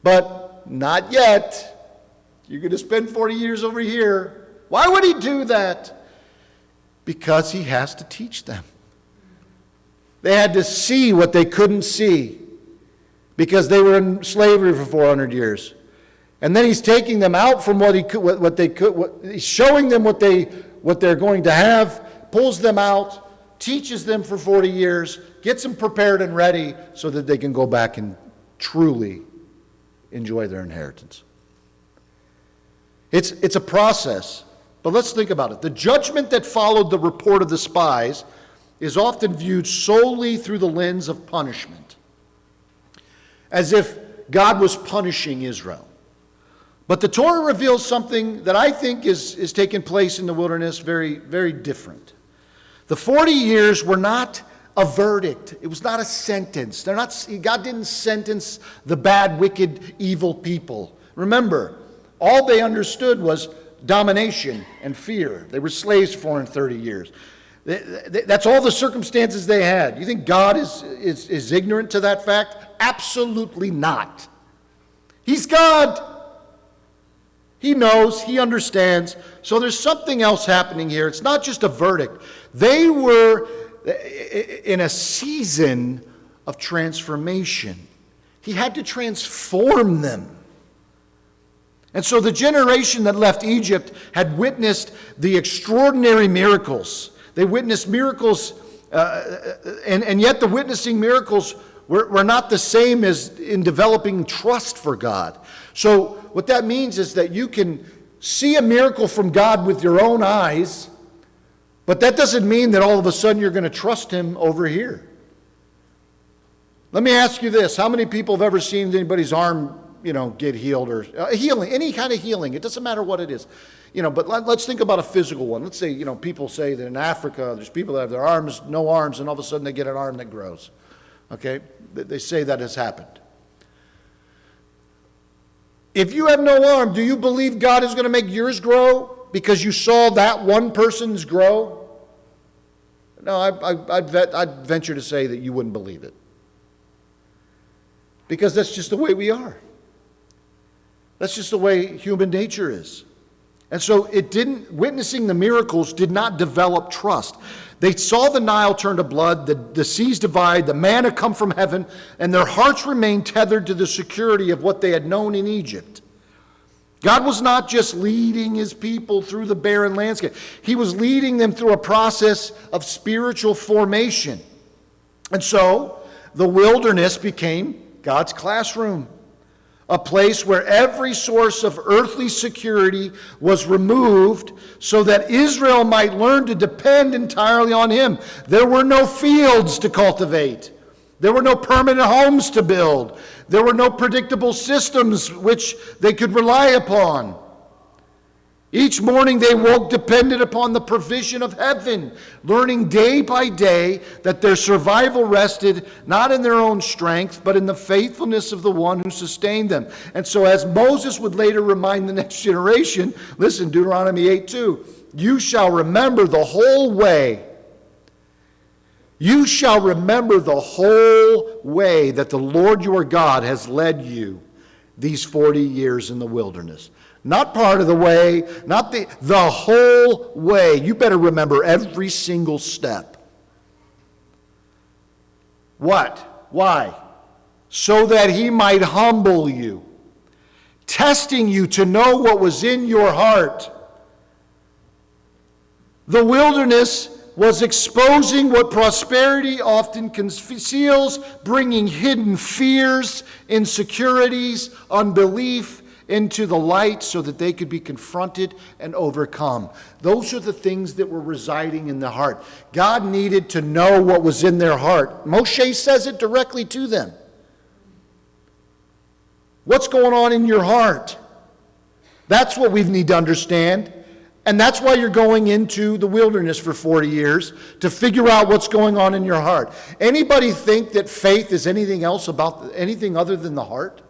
A: But not yet. You're going to spend 40 years over here. Why would he do that? Because he has to teach them. They had to see what they couldn't see because they were in slavery for 400 years. And then he's taking them out from he's showing them what they're going to have, pulls them out, teaches them for 40 years, gets them prepared and ready so that they can go back and truly enjoy their inheritance. It's a process, but let's think about it. The judgment that followed the report of the spies is often viewed solely through the lens of punishment, as if God was punishing Israel. But the Torah reveals something that I think is taking place in the wilderness very, very different. The 40 years were not a verdict. It was not a sentence. God didn't sentence the bad, wicked, evil people. Remember, all they understood was domination and fear. They were slaves for 430 years. That's all the circumstances they had. You think God is ignorant to that fact? Absolutely not. He's God. He knows, he understands. So there's something else happening here. It's not just a verdict. They were in a season of transformation. He had to transform them. And so the generation that left Egypt had witnessed the extraordinary miracles. They witnessed miracles, and yet the witnessing miracles were not the same as in developing trust for God. So what that means is that you can see a miracle from God with your own eyes, but that doesn't mean that all of a sudden you're going to trust him over here. Let me ask you this. How many people have ever seen anybody's arm, get healed or healing, any kind of healing? It doesn't matter what it is. But let's think about a physical one. Let's say, people say that in Africa, there's people that have their arms, no arms, and all of a sudden they get an arm that grows. Okay? They say that has happened. If you have no arm, do you believe God is going to make yours grow because you saw that one person's grow? No, I'd venture to say that you wouldn't believe it. Because that's just the way we are. That's just the way human nature is. And so witnessing the miracles did not develop trust. They saw the Nile turn to blood, the seas divide, the manna come from heaven, and their hearts remained tethered to the security of what they had known in Egypt. God was not just leading his people through the barren landscape. He was leading them through a process of spiritual formation. And so the wilderness became God's classroom, a place where every source of earthly security was removed so that Israel might learn to depend entirely on him. There were no fields to cultivate. There were no permanent homes to build. There were no predictable systems which they could rely upon. Each morning they woke dependent upon the provision of heaven, learning day by day that their survival rested not in their own strength, but in the faithfulness of the one who sustained them. And so as Moses would later remind the next generation, listen, Deuteronomy 8:2, you shall remember the whole way. You shall remember the whole way that the Lord your God has led you these 40 years in the wilderness. Not part of the way, not the whole way. You better remember every single step. What? Why? So that he might humble you, testing you to know what was in your heart. The wilderness was exposing what prosperity often conceals, bringing hidden fears, insecurities, unbelief into the light so that they could be confronted and overcome. Those are the things that were residing in the heart. God needed to know what was in their heart. Moshe says it directly to them. What's going on in your heart? That's what we need to understand. And that's why you're going into the wilderness for 40 years, to figure out what's going on in your heart. Anybody think that faith is anything else about anything other than the heart?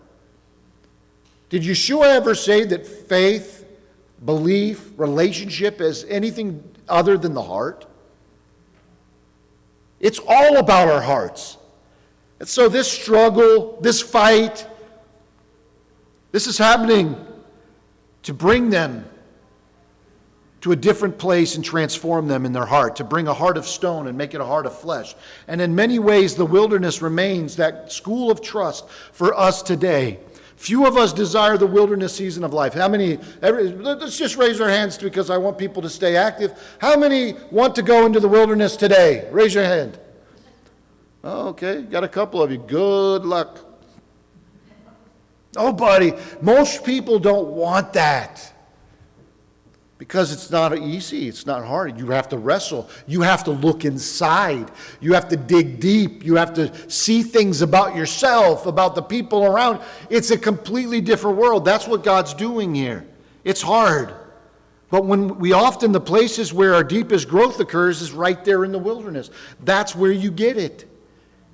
A: Did Yeshua ever say that faith, belief, relationship is anything other than the heart? It's all about our hearts. And so this struggle, this fight, this is happening to bring them to a different place and transform them in their heart, to bring a heart of stone and make it a heart of flesh. And in many ways, the wilderness remains that school of trust for us today. Few of us desire the wilderness season of life. How many, let's just raise our hands because I want people to stay active. How many want to go into the wilderness today? Raise your hand. Oh, okay, got a couple of you. Good luck. Oh, buddy, most people don't want that. Because it's not easy, it's not hard. You have to wrestle. You have to look inside. You have to dig deep. You have to see things about yourself, about the people around. It's a completely different world. That's what God's doing here. It's hard. But the places where our deepest growth occurs is right there in the wilderness. That's where you get it.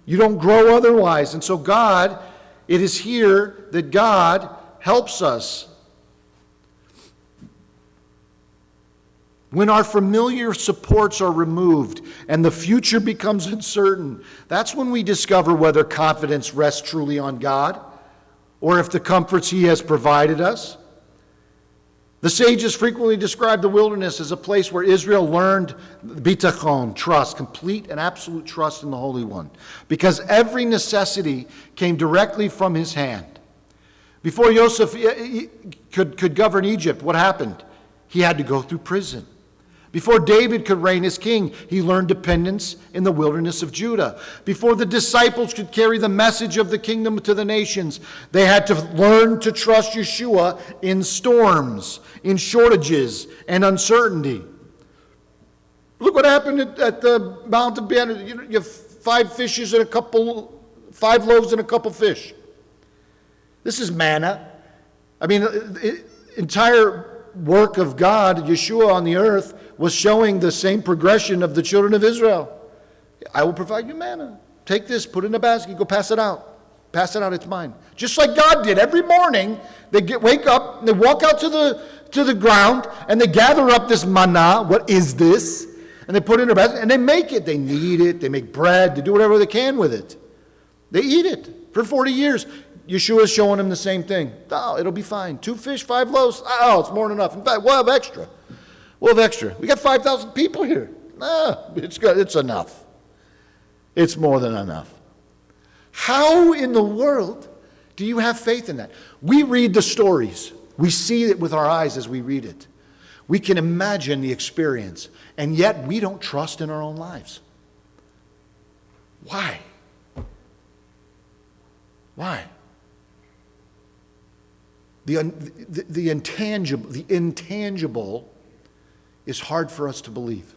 A: You don't grow otherwise. And so it is here that God helps us. When our familiar supports are removed and the future becomes uncertain, that's when we discover whether confidence rests truly on God or if the comforts He has provided us. The sages frequently describe the wilderness as a place where Israel learned bitachon, trust, complete and absolute trust in the Holy One, because every necessity came directly from His hand. Before Joseph could govern Egypt, what happened? He had to go through prison. Before David could reign as king, he learned dependence in the wilderness of Judah. Before the disciples could carry the message of the kingdom to the nations, they had to learn to trust Yeshua in storms, in shortages, and uncertainty. Look what happened at the Mount of Ben. You have 5 loaves and a couple fish. This is manna. I mean, entire work of God, Yeshua on the earth, was showing the same progression of the children of Israel. I will provide you manna. Take this, put it in a basket, go pass it out. Pass it out, it's mine. Just like God did every morning. They wake up, and they walk out to the ground, and they gather up this manna. What is this? And they put it in a basket, and they make it. They knead it, they make bread, they do whatever they can with it. They eat it for 40 years. Yeshua is showing them the same thing. Oh, it'll be fine. 2 fish, 5 loaves. Oh, it's more than enough. In fact, we'll have extra. We got 5,000 people here. It's good. It's enough. It's more than enough. How in the world do you have faith in that? We read the stories. We see it with our eyes as we read it. We can imagine the experience, and yet we don't trust in our own lives. Why? Why? The intangible is hard for us to believe.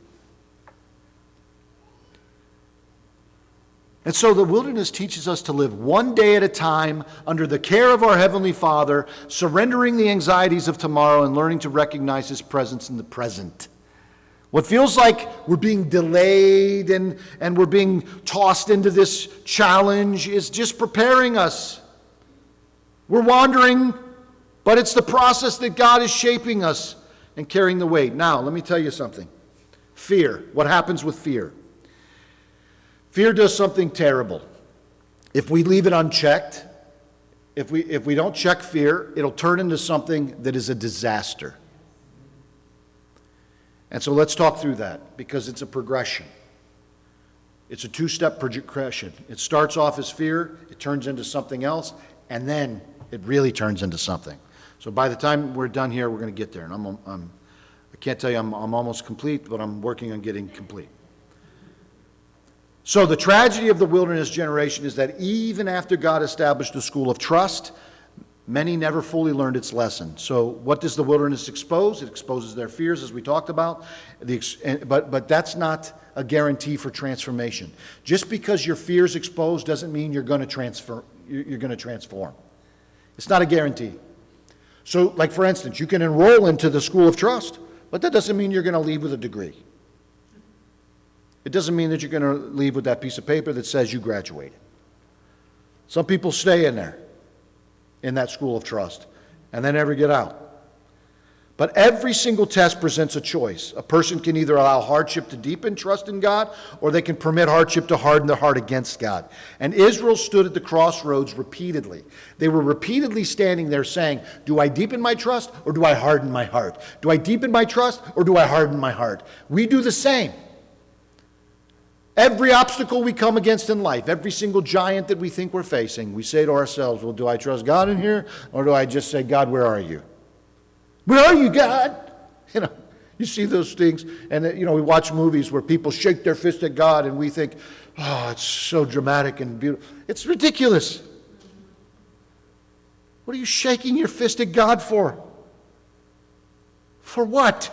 A: And so the wilderness teaches us to live one day at a time under the care of our Heavenly Father, surrendering the anxieties of tomorrow and learning to recognize His presence in the present. What feels like we're being delayed and we're being tossed into this challenge is just preparing us. We're wandering, but it's the process that God is shaping us and carrying the weight. Now, let me tell you something. Fear. What happens with fear? Fear does something terrible. If we leave it unchecked, if we don't check fear, it'll turn into something that is a disaster. And so let's talk through that, because it's a progression. It's a two-step progression. It starts off as fear, it turns into something else, and then it really turns into something. So by the time we're done here, we're going to get there. And I can't tell you I'm almost complete, but I'm working on getting complete. So the tragedy of the wilderness generation is that even after God established the school of trust, many never fully learned its lesson. So what does the wilderness expose? It exposes their fears, as we talked about. But that's not a guarantee for transformation. Just because your fear's exposed doesn't mean you're going to transform. It's not a guarantee. So, like for instance, you can enroll into the school of trust, but that doesn't mean you're going to leave with a degree. It doesn't mean that you're going to leave with that piece of paper that says you graduated. Some people stay in there, in that school of trust, and they never get out. But every single test presents a choice. A person can either allow hardship to deepen trust in God, or they can permit hardship to harden their heart against God. And Israel stood at the crossroads repeatedly. They were repeatedly standing there saying, do I deepen my trust, or do I harden my heart? Do I deepen my trust, or do I harden my heart? We do the same. Every obstacle we come against in life, every single giant that we think we're facing, we say to ourselves, well, do I trust God in here, or do I just say, God, where are you? Where are you, God? You see those things, and we watch movies where people shake their fist at God, and we think, oh, it's so dramatic and beautiful. It's ridiculous. What are you shaking your fist at God for? For what?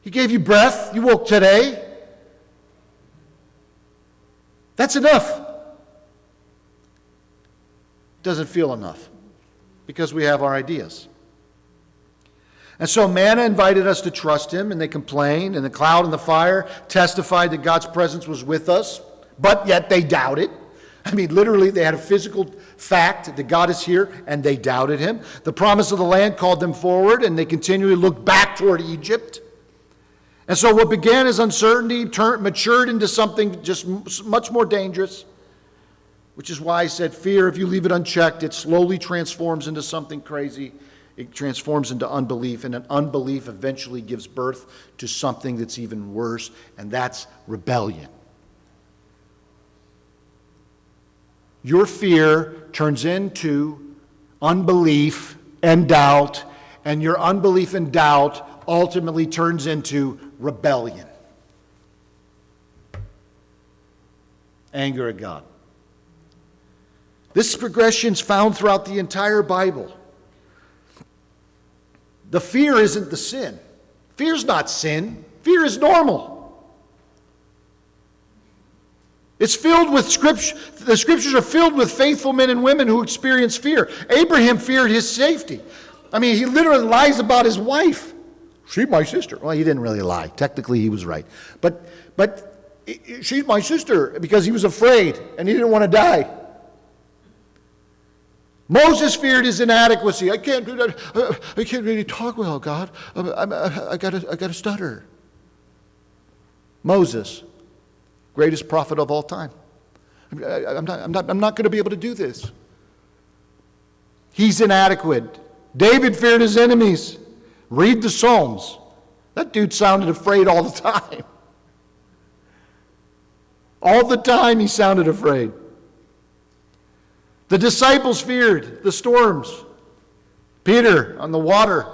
A: He gave you breath. You woke today. That's enough. Doesn't feel enough because we have our ideas. And so manna invited us to trust him, and they complained, and the cloud and the fire testified that God's presence was with us, but yet they doubted. I mean, literally, they had a physical fact that God is here, and they doubted him. The promise of the land called them forward, and they continually looked back toward Egypt. And so what began as uncertainty matured into something just much more dangerous, which is why I said fear, if you leave it unchecked, it slowly transforms into something crazy. It transforms into unbelief, and an unbelief eventually gives birth to something that's even worse, and that's rebellion. Your fear turns into unbelief and doubt, and your unbelief and doubt ultimately turns into rebellion. Anger at God. This progression is found throughout the entire Bible. The fear isn't the sin. Fear's not sin. Fear is normal. It's filled with scripture. The scriptures are filled with faithful men and women who experience fear. Abraham feared his safety. I mean, he literally lies about his wife. She's my sister. Well, he didn't really lie. Technically, he was right. But she's my sister because he was afraid and he didn't want to die. Moses feared his inadequacy. I can't do that. I can't really talk well, God. I got to stutter. Moses, greatest prophet of all time. I'm not going to be able to do this. He's inadequate. David feared his enemies. Read the Psalms. That dude sounded afraid all the time. All the time he sounded afraid. The disciples feared the storms. Peter on the water.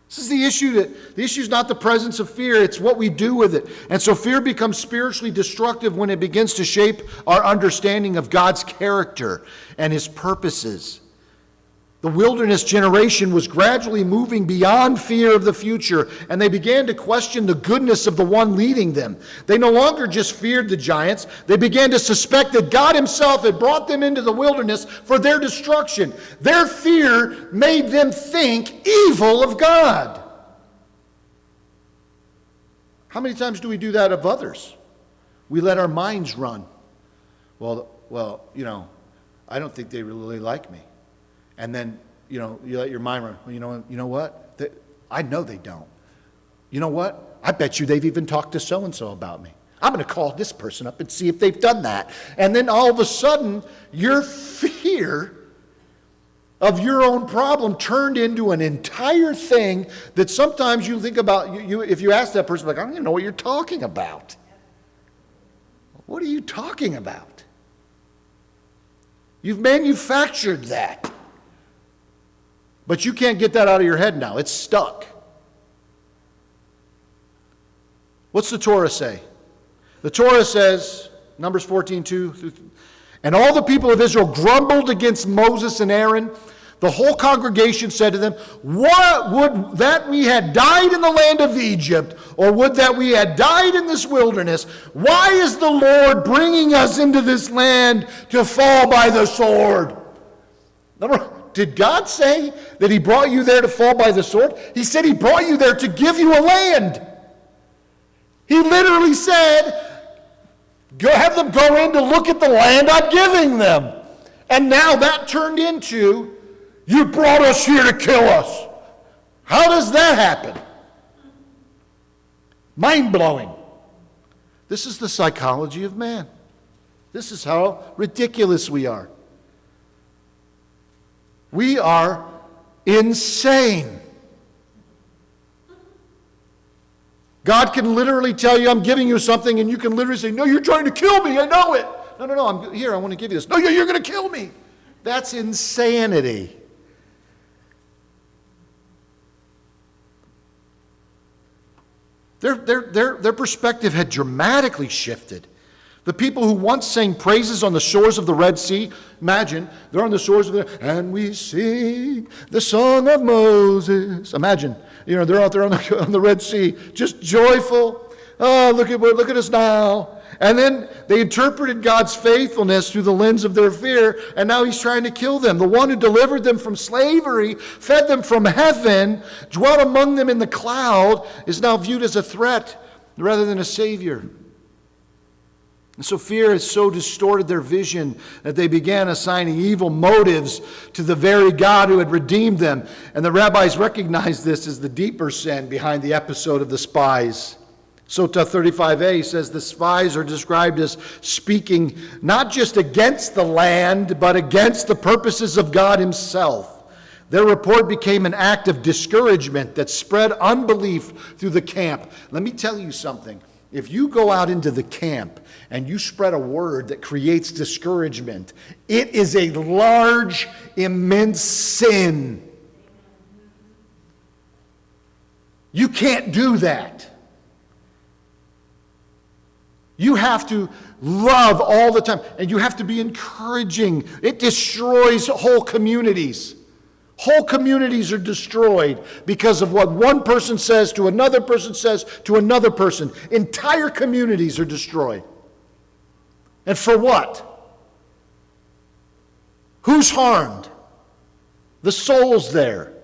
A: This is the issue. The issue is not the presence of fear, it's what we do with it. And so fear becomes spiritually destructive when it begins to shape our understanding of God's character and his purposes.
B: The wilderness generation was gradually moving beyond fear of the future, and they began to question the goodness of the one leading them. They no longer just feared the giants. They began to suspect that God himself had brought them into the wilderness for their destruction. Their fear made them think evil of God. How many times do we do that of others? We let our minds run. Well, I don't think they really like me. And then, you let your mind run. Well, you know what? I know they don't. You know what? I bet you they've even talked to so-and-so about me. I'm going to call this person up and see if they've done that. And then all of a sudden, your fear of your own problem turned into an entire thing that sometimes you think about, if you ask that person, like, I don't even know what you're talking about. What are you talking about? You've manufactured that. But you can't get that out of your head now. It's stuck. What's the Torah say? The Torah says, Numbers 14:2, and all the people of Israel grumbled against Moses and Aaron. The whole congregation said to them, what would that we had died in the land of Egypt, or would that we had died in this wilderness? Why is the Lord bringing us into this land to fall by the sword? Did God say that he brought you there to fall by the sword? He said he brought you there to give you a land. He literally said, have them go in to look at the land I'm giving them. And now that turned into, you brought us here to kill us. How does that happen? Mind-blowing. This is the psychology of man. This is how ridiculous we are. We are insane. God can literally tell you, I'm giving you something, and you can literally say, no, you're trying to kill me, I know it. No, I'm here, I want to give you this. No, you're going to kill me. That's insanity. Their perspective had dramatically shifted. The people who once sang praises on the shores of the Red Sea, imagine, they're on the shores of and we sing the song of Moses. Imagine, they're out there on the Red Sea, just joyful. Oh, look at us now. And then they interpreted God's faithfulness through the lens of their fear, and now he's trying to kill them. The one who delivered them from slavery, fed them from heaven, dwelt among them in the cloud, is now viewed as a threat rather than a savior. And so fear has so distorted their vision that they began assigning evil motives to the very God who had redeemed them. And the rabbis recognized this as the deeper sin behind the episode of the spies. Sotah 35a says the spies are described as speaking not just against the land, but against the purposes of God himself. Their report became an act of discouragement that spread unbelief through the camp. Let me tell you something. If you go out into the camp and you spread a word that creates discouragement, it is a large, immense sin. You can't do that. You have to love all the time, and you have to be encouraging. It destroys whole communities. Whole communities are destroyed because of what one person says to another person says to another person. Entire communities are destroyed. And for what? Who's harmed? The soul's there.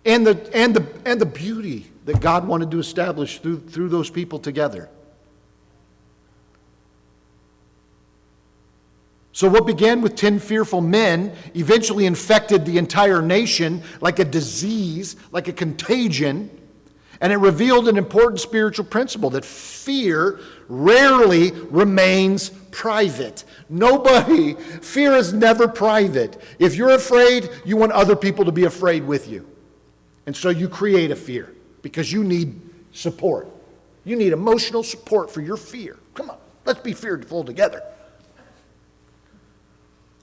B: And the beauty that God wanted to establish through those people together. So what began with 10 fearful men eventually infected the entire nation like a disease, like a contagion, and it revealed an important spiritual principle that fear rarely remains private. Fear is never private. If you're afraid, you want other people to be afraid with you. And so you create a fear because you need support. You need emotional support for your fear. Come on, let's be fearful together.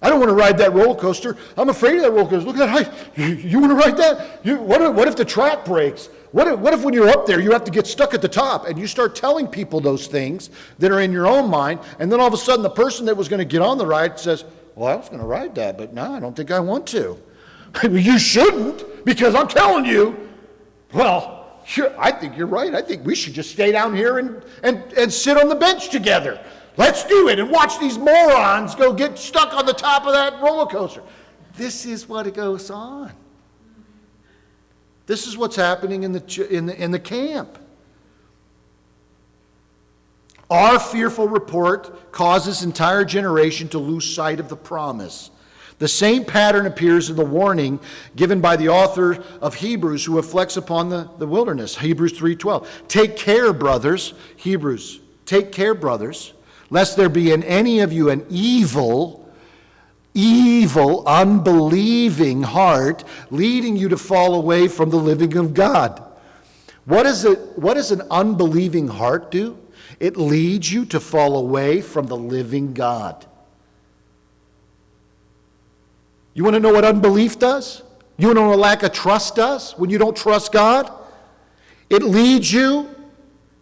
B: I don't want to ride that roller coaster. I'm afraid of that roller coaster. Look at that height. You want to ride that? What if the track breaks? What if when you're up there, you have to get stuck at the top, and you start telling people those things that are in your own mind, and then all of a sudden the person that was going to get on the ride says, Well, I was going to ride that, but no, I don't think I want to. You shouldn't, because I'm telling you, well, I think you're right. I think we should just stay down here and sit on the bench together. Let's do it and watch these morons go get stuck on the top of that roller coaster. This is what goes on. This is what's happening in the camp. Our fearful report causes entire generation to lose sight of the promise. The same pattern appears in the warning given by the author of Hebrews, who reflects upon the wilderness. Hebrews 3:12. Take care, brothers, Hebrews, take care, brothers, lest there be in any of you an evil, unbelieving heart, leading you to fall away from the living of God. What does an unbelieving heart do? It leads you to fall away from the living God. You want to know what unbelief does? You want to know what lack of trust does when you don't trust God? It leads you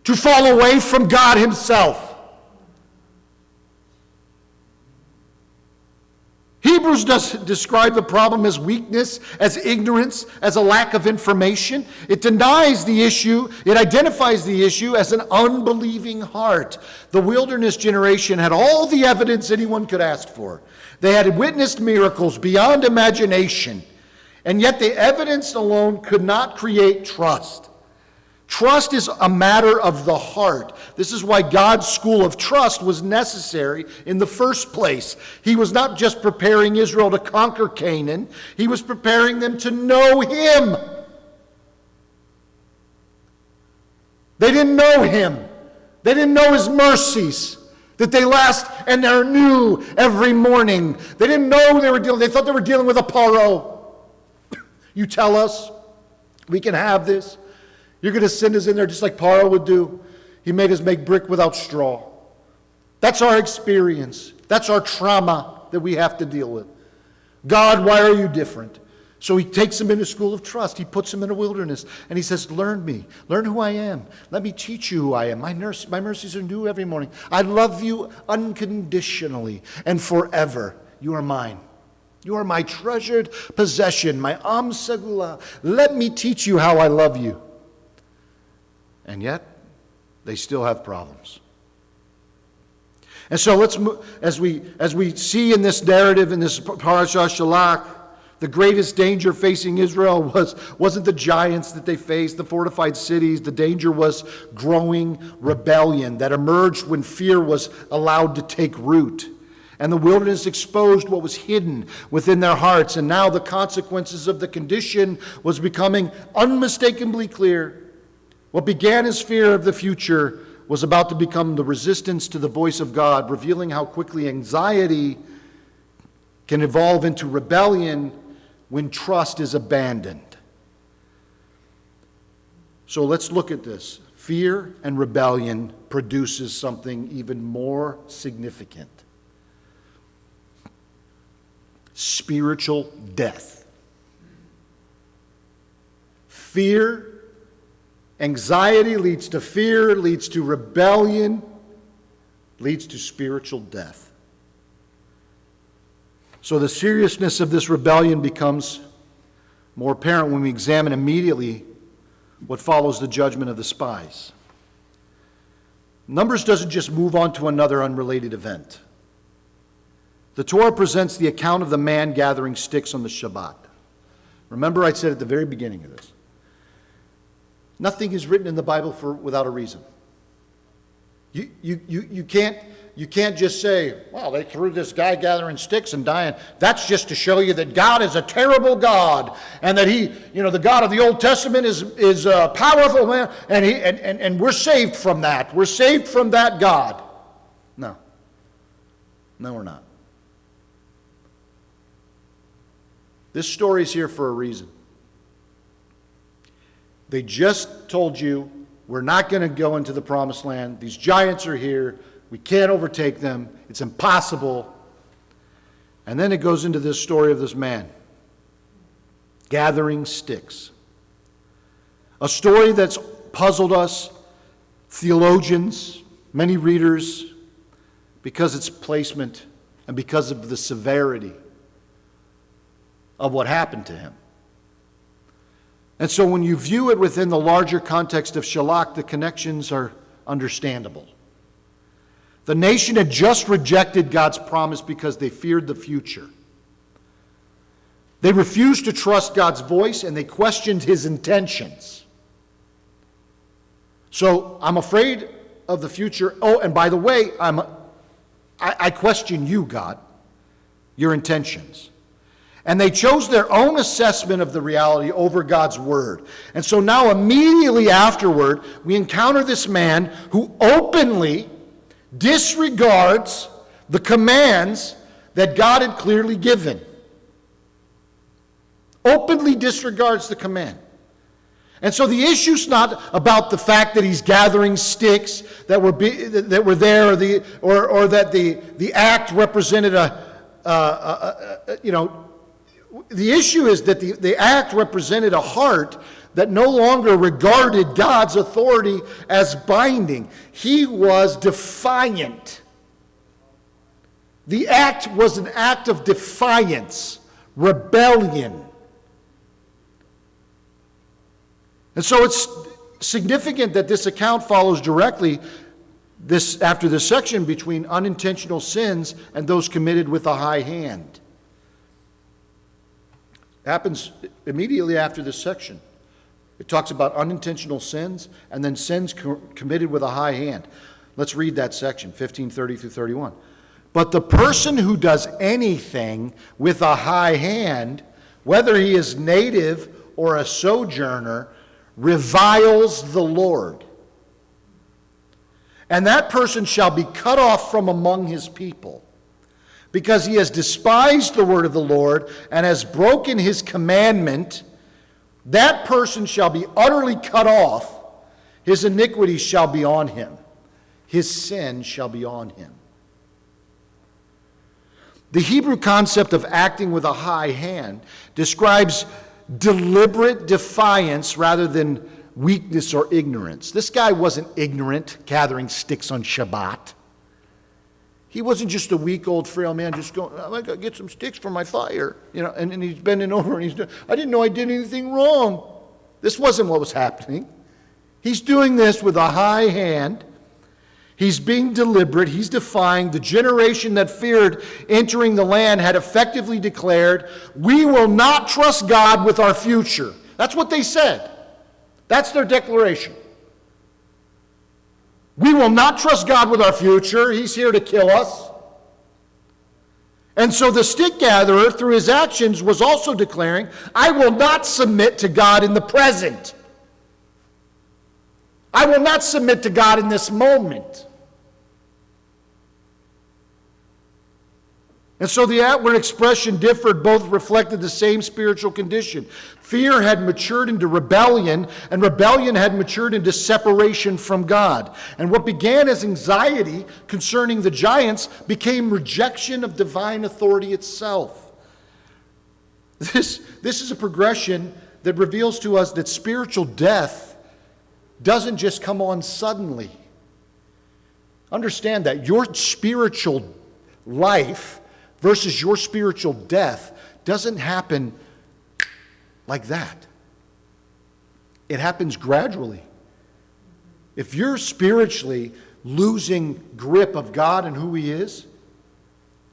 B: to fall away from God Himself. Hebrews doesn't describe the problem as weakness, as ignorance, as a lack of information. It denies the issue. It identifies the issue as an unbelieving heart. The wilderness generation had all the evidence anyone could ask for. They had witnessed miracles beyond imagination, and yet the evidence alone could not create trust. Trust is a matter of the heart. This is why God's school of trust was necessary in the first place. He was not just preparing Israel to conquer Canaan. He was preparing them to know Him. They didn't know Him. They didn't know His mercies that they last and they're new every morning. They didn't know they thought they were dealing with a paro. You tell us we can have this. You're going to send us in there just like Paro would do. He made us make brick without straw. That's our experience. That's our trauma that we have to deal with. God, why are you different? So He takes them into school of trust. He puts them in a wilderness. And He says, learn me. Learn who I am. Let me teach you who I am. My mercies are new every morning. I love you unconditionally and forever. You are mine. You are my treasured possession, my am segula. Let me teach you how I love you. And yet, they still have problems. And so let's move, as we see in this narrative, in this Parashat Shelach, the greatest danger facing Israel wasn't the giants that they faced, the fortified cities. The danger was growing rebellion that emerged when fear was allowed to take root. And the wilderness exposed what was hidden within their hearts. And now the consequences of the condition was becoming unmistakably clear. What began as fear of the future was about to become the resistance to the voice of God, revealing how quickly anxiety can evolve into rebellion when trust is abandoned. So let's look at this. Fear and rebellion produces something even more significant. Spiritual death. Fear, anxiety leads to fear, leads to rebellion, leads to spiritual death. So the seriousness of this rebellion becomes more apparent when we examine immediately what follows the judgment of the spies. Numbers doesn't just move on to another unrelated event. The Torah presents the account of the man gathering sticks on the Shabbat. Remember I said at the very beginning of this, nothing is written in the Bible without a reason. You can't just say, well, they threw this guy gathering sticks and dying. That's just to show you that God is a terrible God, and that He, the God of the Old Testament is a powerful man, and we're saved from that. We're saved from that God. No, we're not. This story is here for a reason. They just told you, we're not going to go into the promised land. These giants are here. We can't overtake them. It's impossible. And then it goes into this story of this man gathering sticks. A story that's puzzled us, theologians, many readers, because its placement and because of the severity of what happened to him. And so when you view it within the larger context of Shelach, the connections are understandable. The nation had just rejected God's promise because they feared the future. They refused to trust God's voice, and they questioned his intentions. So I'm afraid of the future. Oh, and by the way, I question you, God, your intentions. And they chose their own assessment of the reality over God's word. And so now immediately afterward, we encounter this man who openly disregards the commands that God had clearly given. Openly disregards the command. And so the issue's not about the fact that he's gathering sticks that were there, or that the act represented the issue is that the act represented a heart that no longer regarded God's authority as binding. He was defiant. The act was an act of defiance, rebellion. And so it's significant that this account follows directly after this section between unintentional sins and those committed with a high hand. It happens immediately after this section. It talks about unintentional sins and then sins committed with a high hand. Let's read that section, 15:30 through 31. But the person who does anything with a high hand, whether he is native or a sojourner, reviles the Lord. And that person shall be cut off from among his people, because he has despised the word of the Lord and has broken his commandment. That person shall be utterly cut off. His iniquity shall be on him. His sin shall be on him. The Hebrew concept of acting with a high hand describes deliberate defiance rather than weakness or ignorance. This guy wasn't ignorant, gathering sticks on Shabbat. He wasn't just a weak old frail man just going, I got to get some sticks for my fire. And he's bending over and he's doing, I didn't know I did anything wrong. This wasn't what was happening. He's doing this with a high hand. He's being deliberate. He's defying. The generation that feared entering the land had effectively declared, we will not trust God with our future. That's what they said. That's their declaration. We will not trust God with our future. He's here to kill us. And so the stick gatherer, through his actions, was also declaring, I will not submit to God in the present. I will not submit to God in this moment. And so the outward expression differed, both reflected the same spiritual condition. Fear had matured into rebellion, and rebellion had matured into separation from God. And what began as anxiety concerning the giants became rejection of divine authority itself. This is a progression that reveals to us that spiritual death doesn't just come on suddenly. Understand that your spiritual life versus your spiritual death doesn't happen like that. It happens gradually. If you're spiritually losing grip of God and who He is,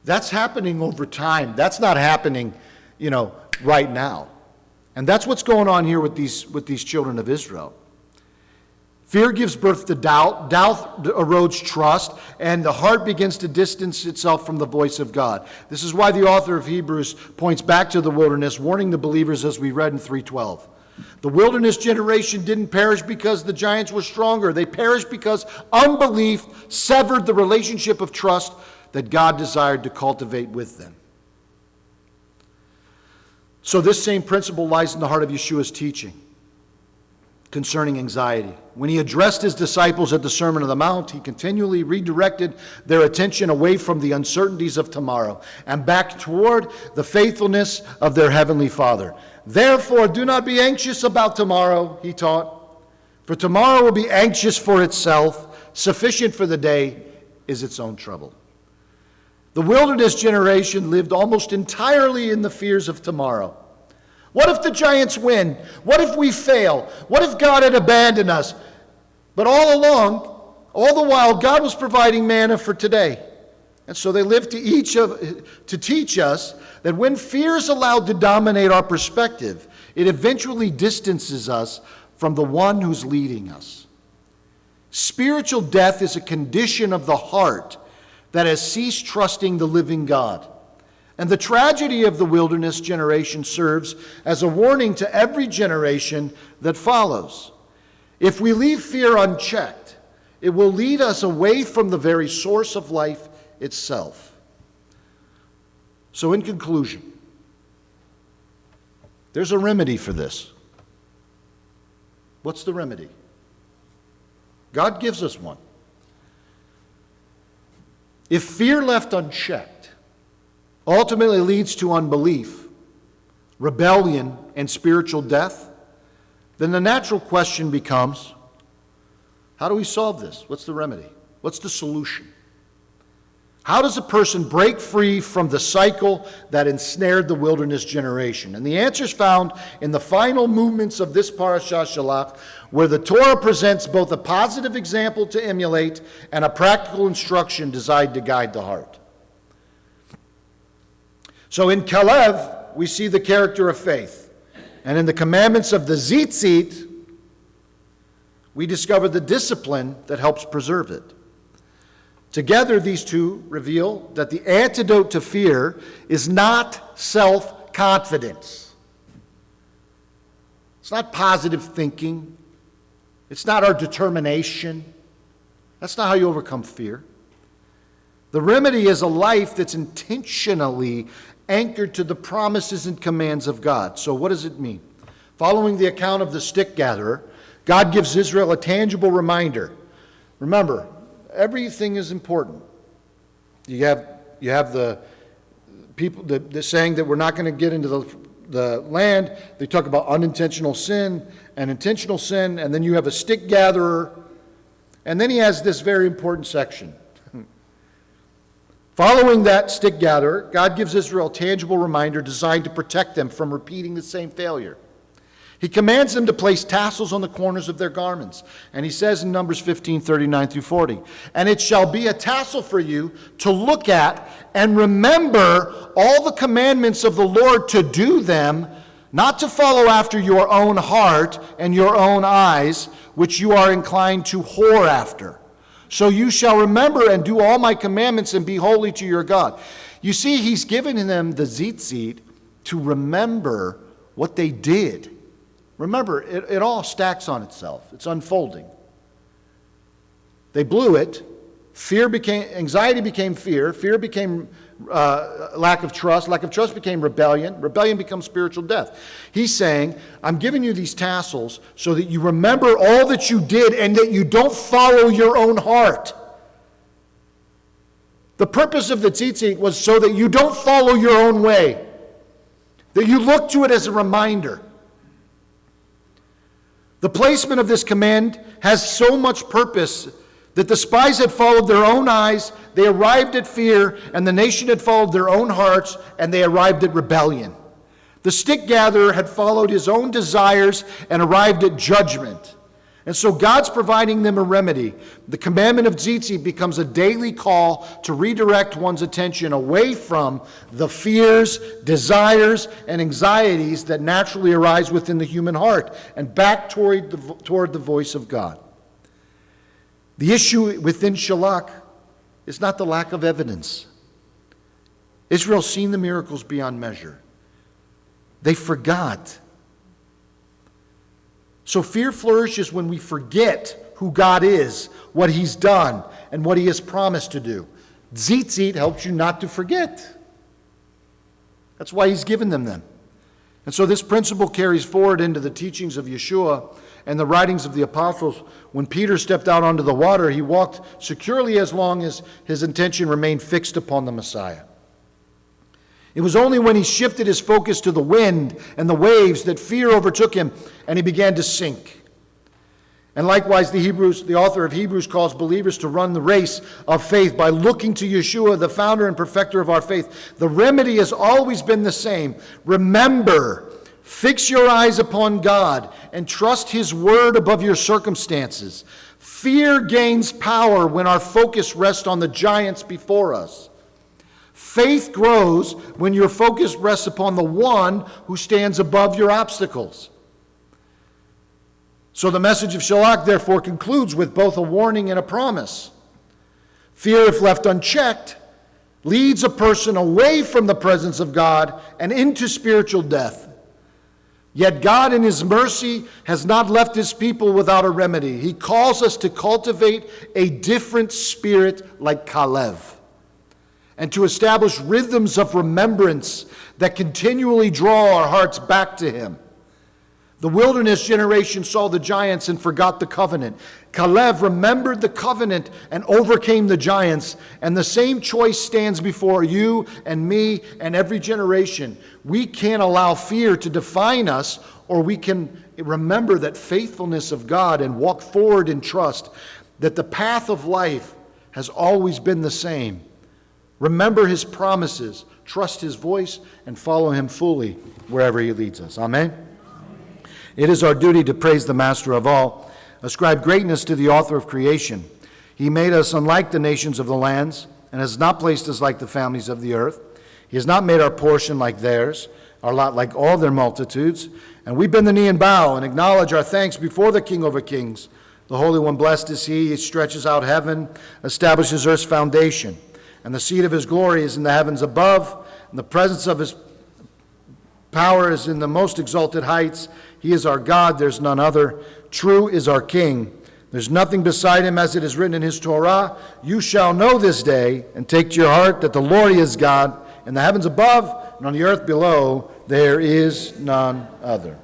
B: that's happening over time. That's not happening, right now. And that's what's going on here with these children of Israel. Fear gives birth to doubt. Doubt erodes trust, and the heart begins to distance itself from the voice of God. This is why the author of Hebrews points back to the wilderness, warning the believers as we read in 3:12. The wilderness generation didn't perish because the giants were stronger. They perished because unbelief severed the relationship of trust that God desired to cultivate with them. So this same principle lies in the heart of Yeshua's teaching concerning anxiety. When he addressed his disciples at the Sermon on the Mount, he continually redirected their attention away from the uncertainties of tomorrow and back toward the faithfulness of their heavenly Father. Therefore, do not be anxious about tomorrow, he taught, for tomorrow will be anxious for itself. Sufficient for the day is its own trouble. The wilderness generation lived almost entirely in the fears of tomorrow. What if the giants win? What if we fail? What if God had abandoned us? But all along, all the while, God was providing manna for today. And so they lived to teach us that when fear is allowed to dominate our perspective, it eventually distances us from the one who's leading us. Spiritual death is a condition of the heart that has ceased trusting the living God. And the tragedy of the wilderness generation serves as a warning to every generation that follows. If we leave fear unchecked, it will lead us away from the very source of life itself. So in conclusion, there's a remedy for this. What's the remedy? God gives us one. If fear left unchecked ultimately leads to unbelief, rebellion, and spiritual death, then the natural question becomes, how do we solve this? What's the remedy? What's the solution? How does a person break free from the cycle that ensnared the wilderness generation? And the answer is found in the final movements of this Parashat Shelach, where the Torah presents both a positive example to emulate and a practical instruction designed to guide the heart. So in Kalev, we see the character of faith. And in the commandments of the Tzitzit, we discover the discipline that helps preserve it. Together, these two reveal that the antidote to fear is not self-confidence. It's not positive thinking. It's not our determination. That's not how you overcome fear. The remedy is a life that's intentionally anchored to the promises and commands of God. So what does it mean? Following the account of the stick gatherer, God gives Israel a tangible reminder. Remember, everything is important. You have the people the saying that we're not going to get into the land. They talk about unintentional sin and intentional sin, and then you have a stick gatherer, and then he has this very important section. Following that stick gatherer, God gives Israel a tangible reminder designed to protect them from repeating the same failure. He commands them to place tassels on the corners of their garments. And he says in Numbers 15:39-40, "And it shall be a tassel for you to look at and remember all the commandments of the Lord to do them, not to follow after your own heart and your own eyes, which you are inclined to whore after. So you shall remember and do all my commandments and be holy to your God." You see, he's given them the tzitzit to remember what they did. Remember, it all stacks on itself. It's unfolding. They blew it. Anxiety became fear. Fear became lack of trust. Lack of trust became rebellion. Rebellion becomes spiritual death. He's saying, I'm giving you these tassels so that you remember all that you did and that you don't follow your own heart. The purpose of the tzitzit was so that you don't follow your own way, that you look to it as a reminder. The placement of this command has so much purpose that the spies had followed their own eyes, they arrived at fear, and the nation had followed their own hearts, and they arrived at rebellion. The stick gatherer had followed his own desires and arrived at judgment. And so God's providing them a remedy. The commandment of tzitzit becomes a daily call to redirect one's attention away from the fears, desires, and anxieties that naturally arise within the human heart and back toward the voice of God. The issue within Shelach is not the lack of evidence. Israel's seen the miracles beyond measure. They forgot. So fear flourishes when we forget who God is, what he's done, and what he has promised to do. Tzitzit helps you not to forget. That's why he's given them. And so this principle carries forward into the teachings of Yeshua and the writings of the apostles. When Peter stepped out onto the water, he walked securely as long as his intention remained fixed upon the Messiah. It was only when he shifted his focus to the wind and the waves that fear overtook him and he began to sink. And likewise, the author of Hebrews calls believers to run the race of faith by looking to Yeshua, the founder and perfecter of our faith. The remedy has always been the same. Remember, fix your eyes upon God and trust His word above your circumstances. Fear gains power when our focus rests on the giants before us. Faith grows when your focus rests upon the one who stands above your obstacles. So the message of Shelach therefore concludes with both a warning and a promise. Fear, if left unchecked, leads a person away from the presence of God and into spiritual death. Yet God in His mercy has not left His people without a remedy. He calls us to cultivate a different spirit like Caleb, and to establish rhythms of remembrance that continually draw our hearts back to Him. The wilderness generation saw the giants and forgot the covenant. Caleb remembered the covenant and overcame the giants. And the same choice stands before you and me and every generation. We can't allow fear to define us, or we can remember that faithfulness of God and walk forward in trust, that the path of life has always been the same. Remember His promises, trust His voice, and follow Him fully wherever He leads us. Amen. It is our duty to praise the Master of all, ascribe greatness to the author of creation. He made us unlike the nations of the lands, and has not placed us like the families of the earth. He has not made our portion like theirs, our lot like all their multitudes. And we bend the knee and bow and acknowledge our thanks before the King over kings. The Holy One, blessed is He. He stretches out heaven, establishes earth's foundation. And the seat of His glory is in the heavens above, and the presence of His power is in the most exalted heights. He is our God, there's none other. True is our King. There's nothing beside Him, as it is written in His Torah. You shall know this day, and take to your heart that the Lord is God. In the heavens above, and on the earth below, there is none other.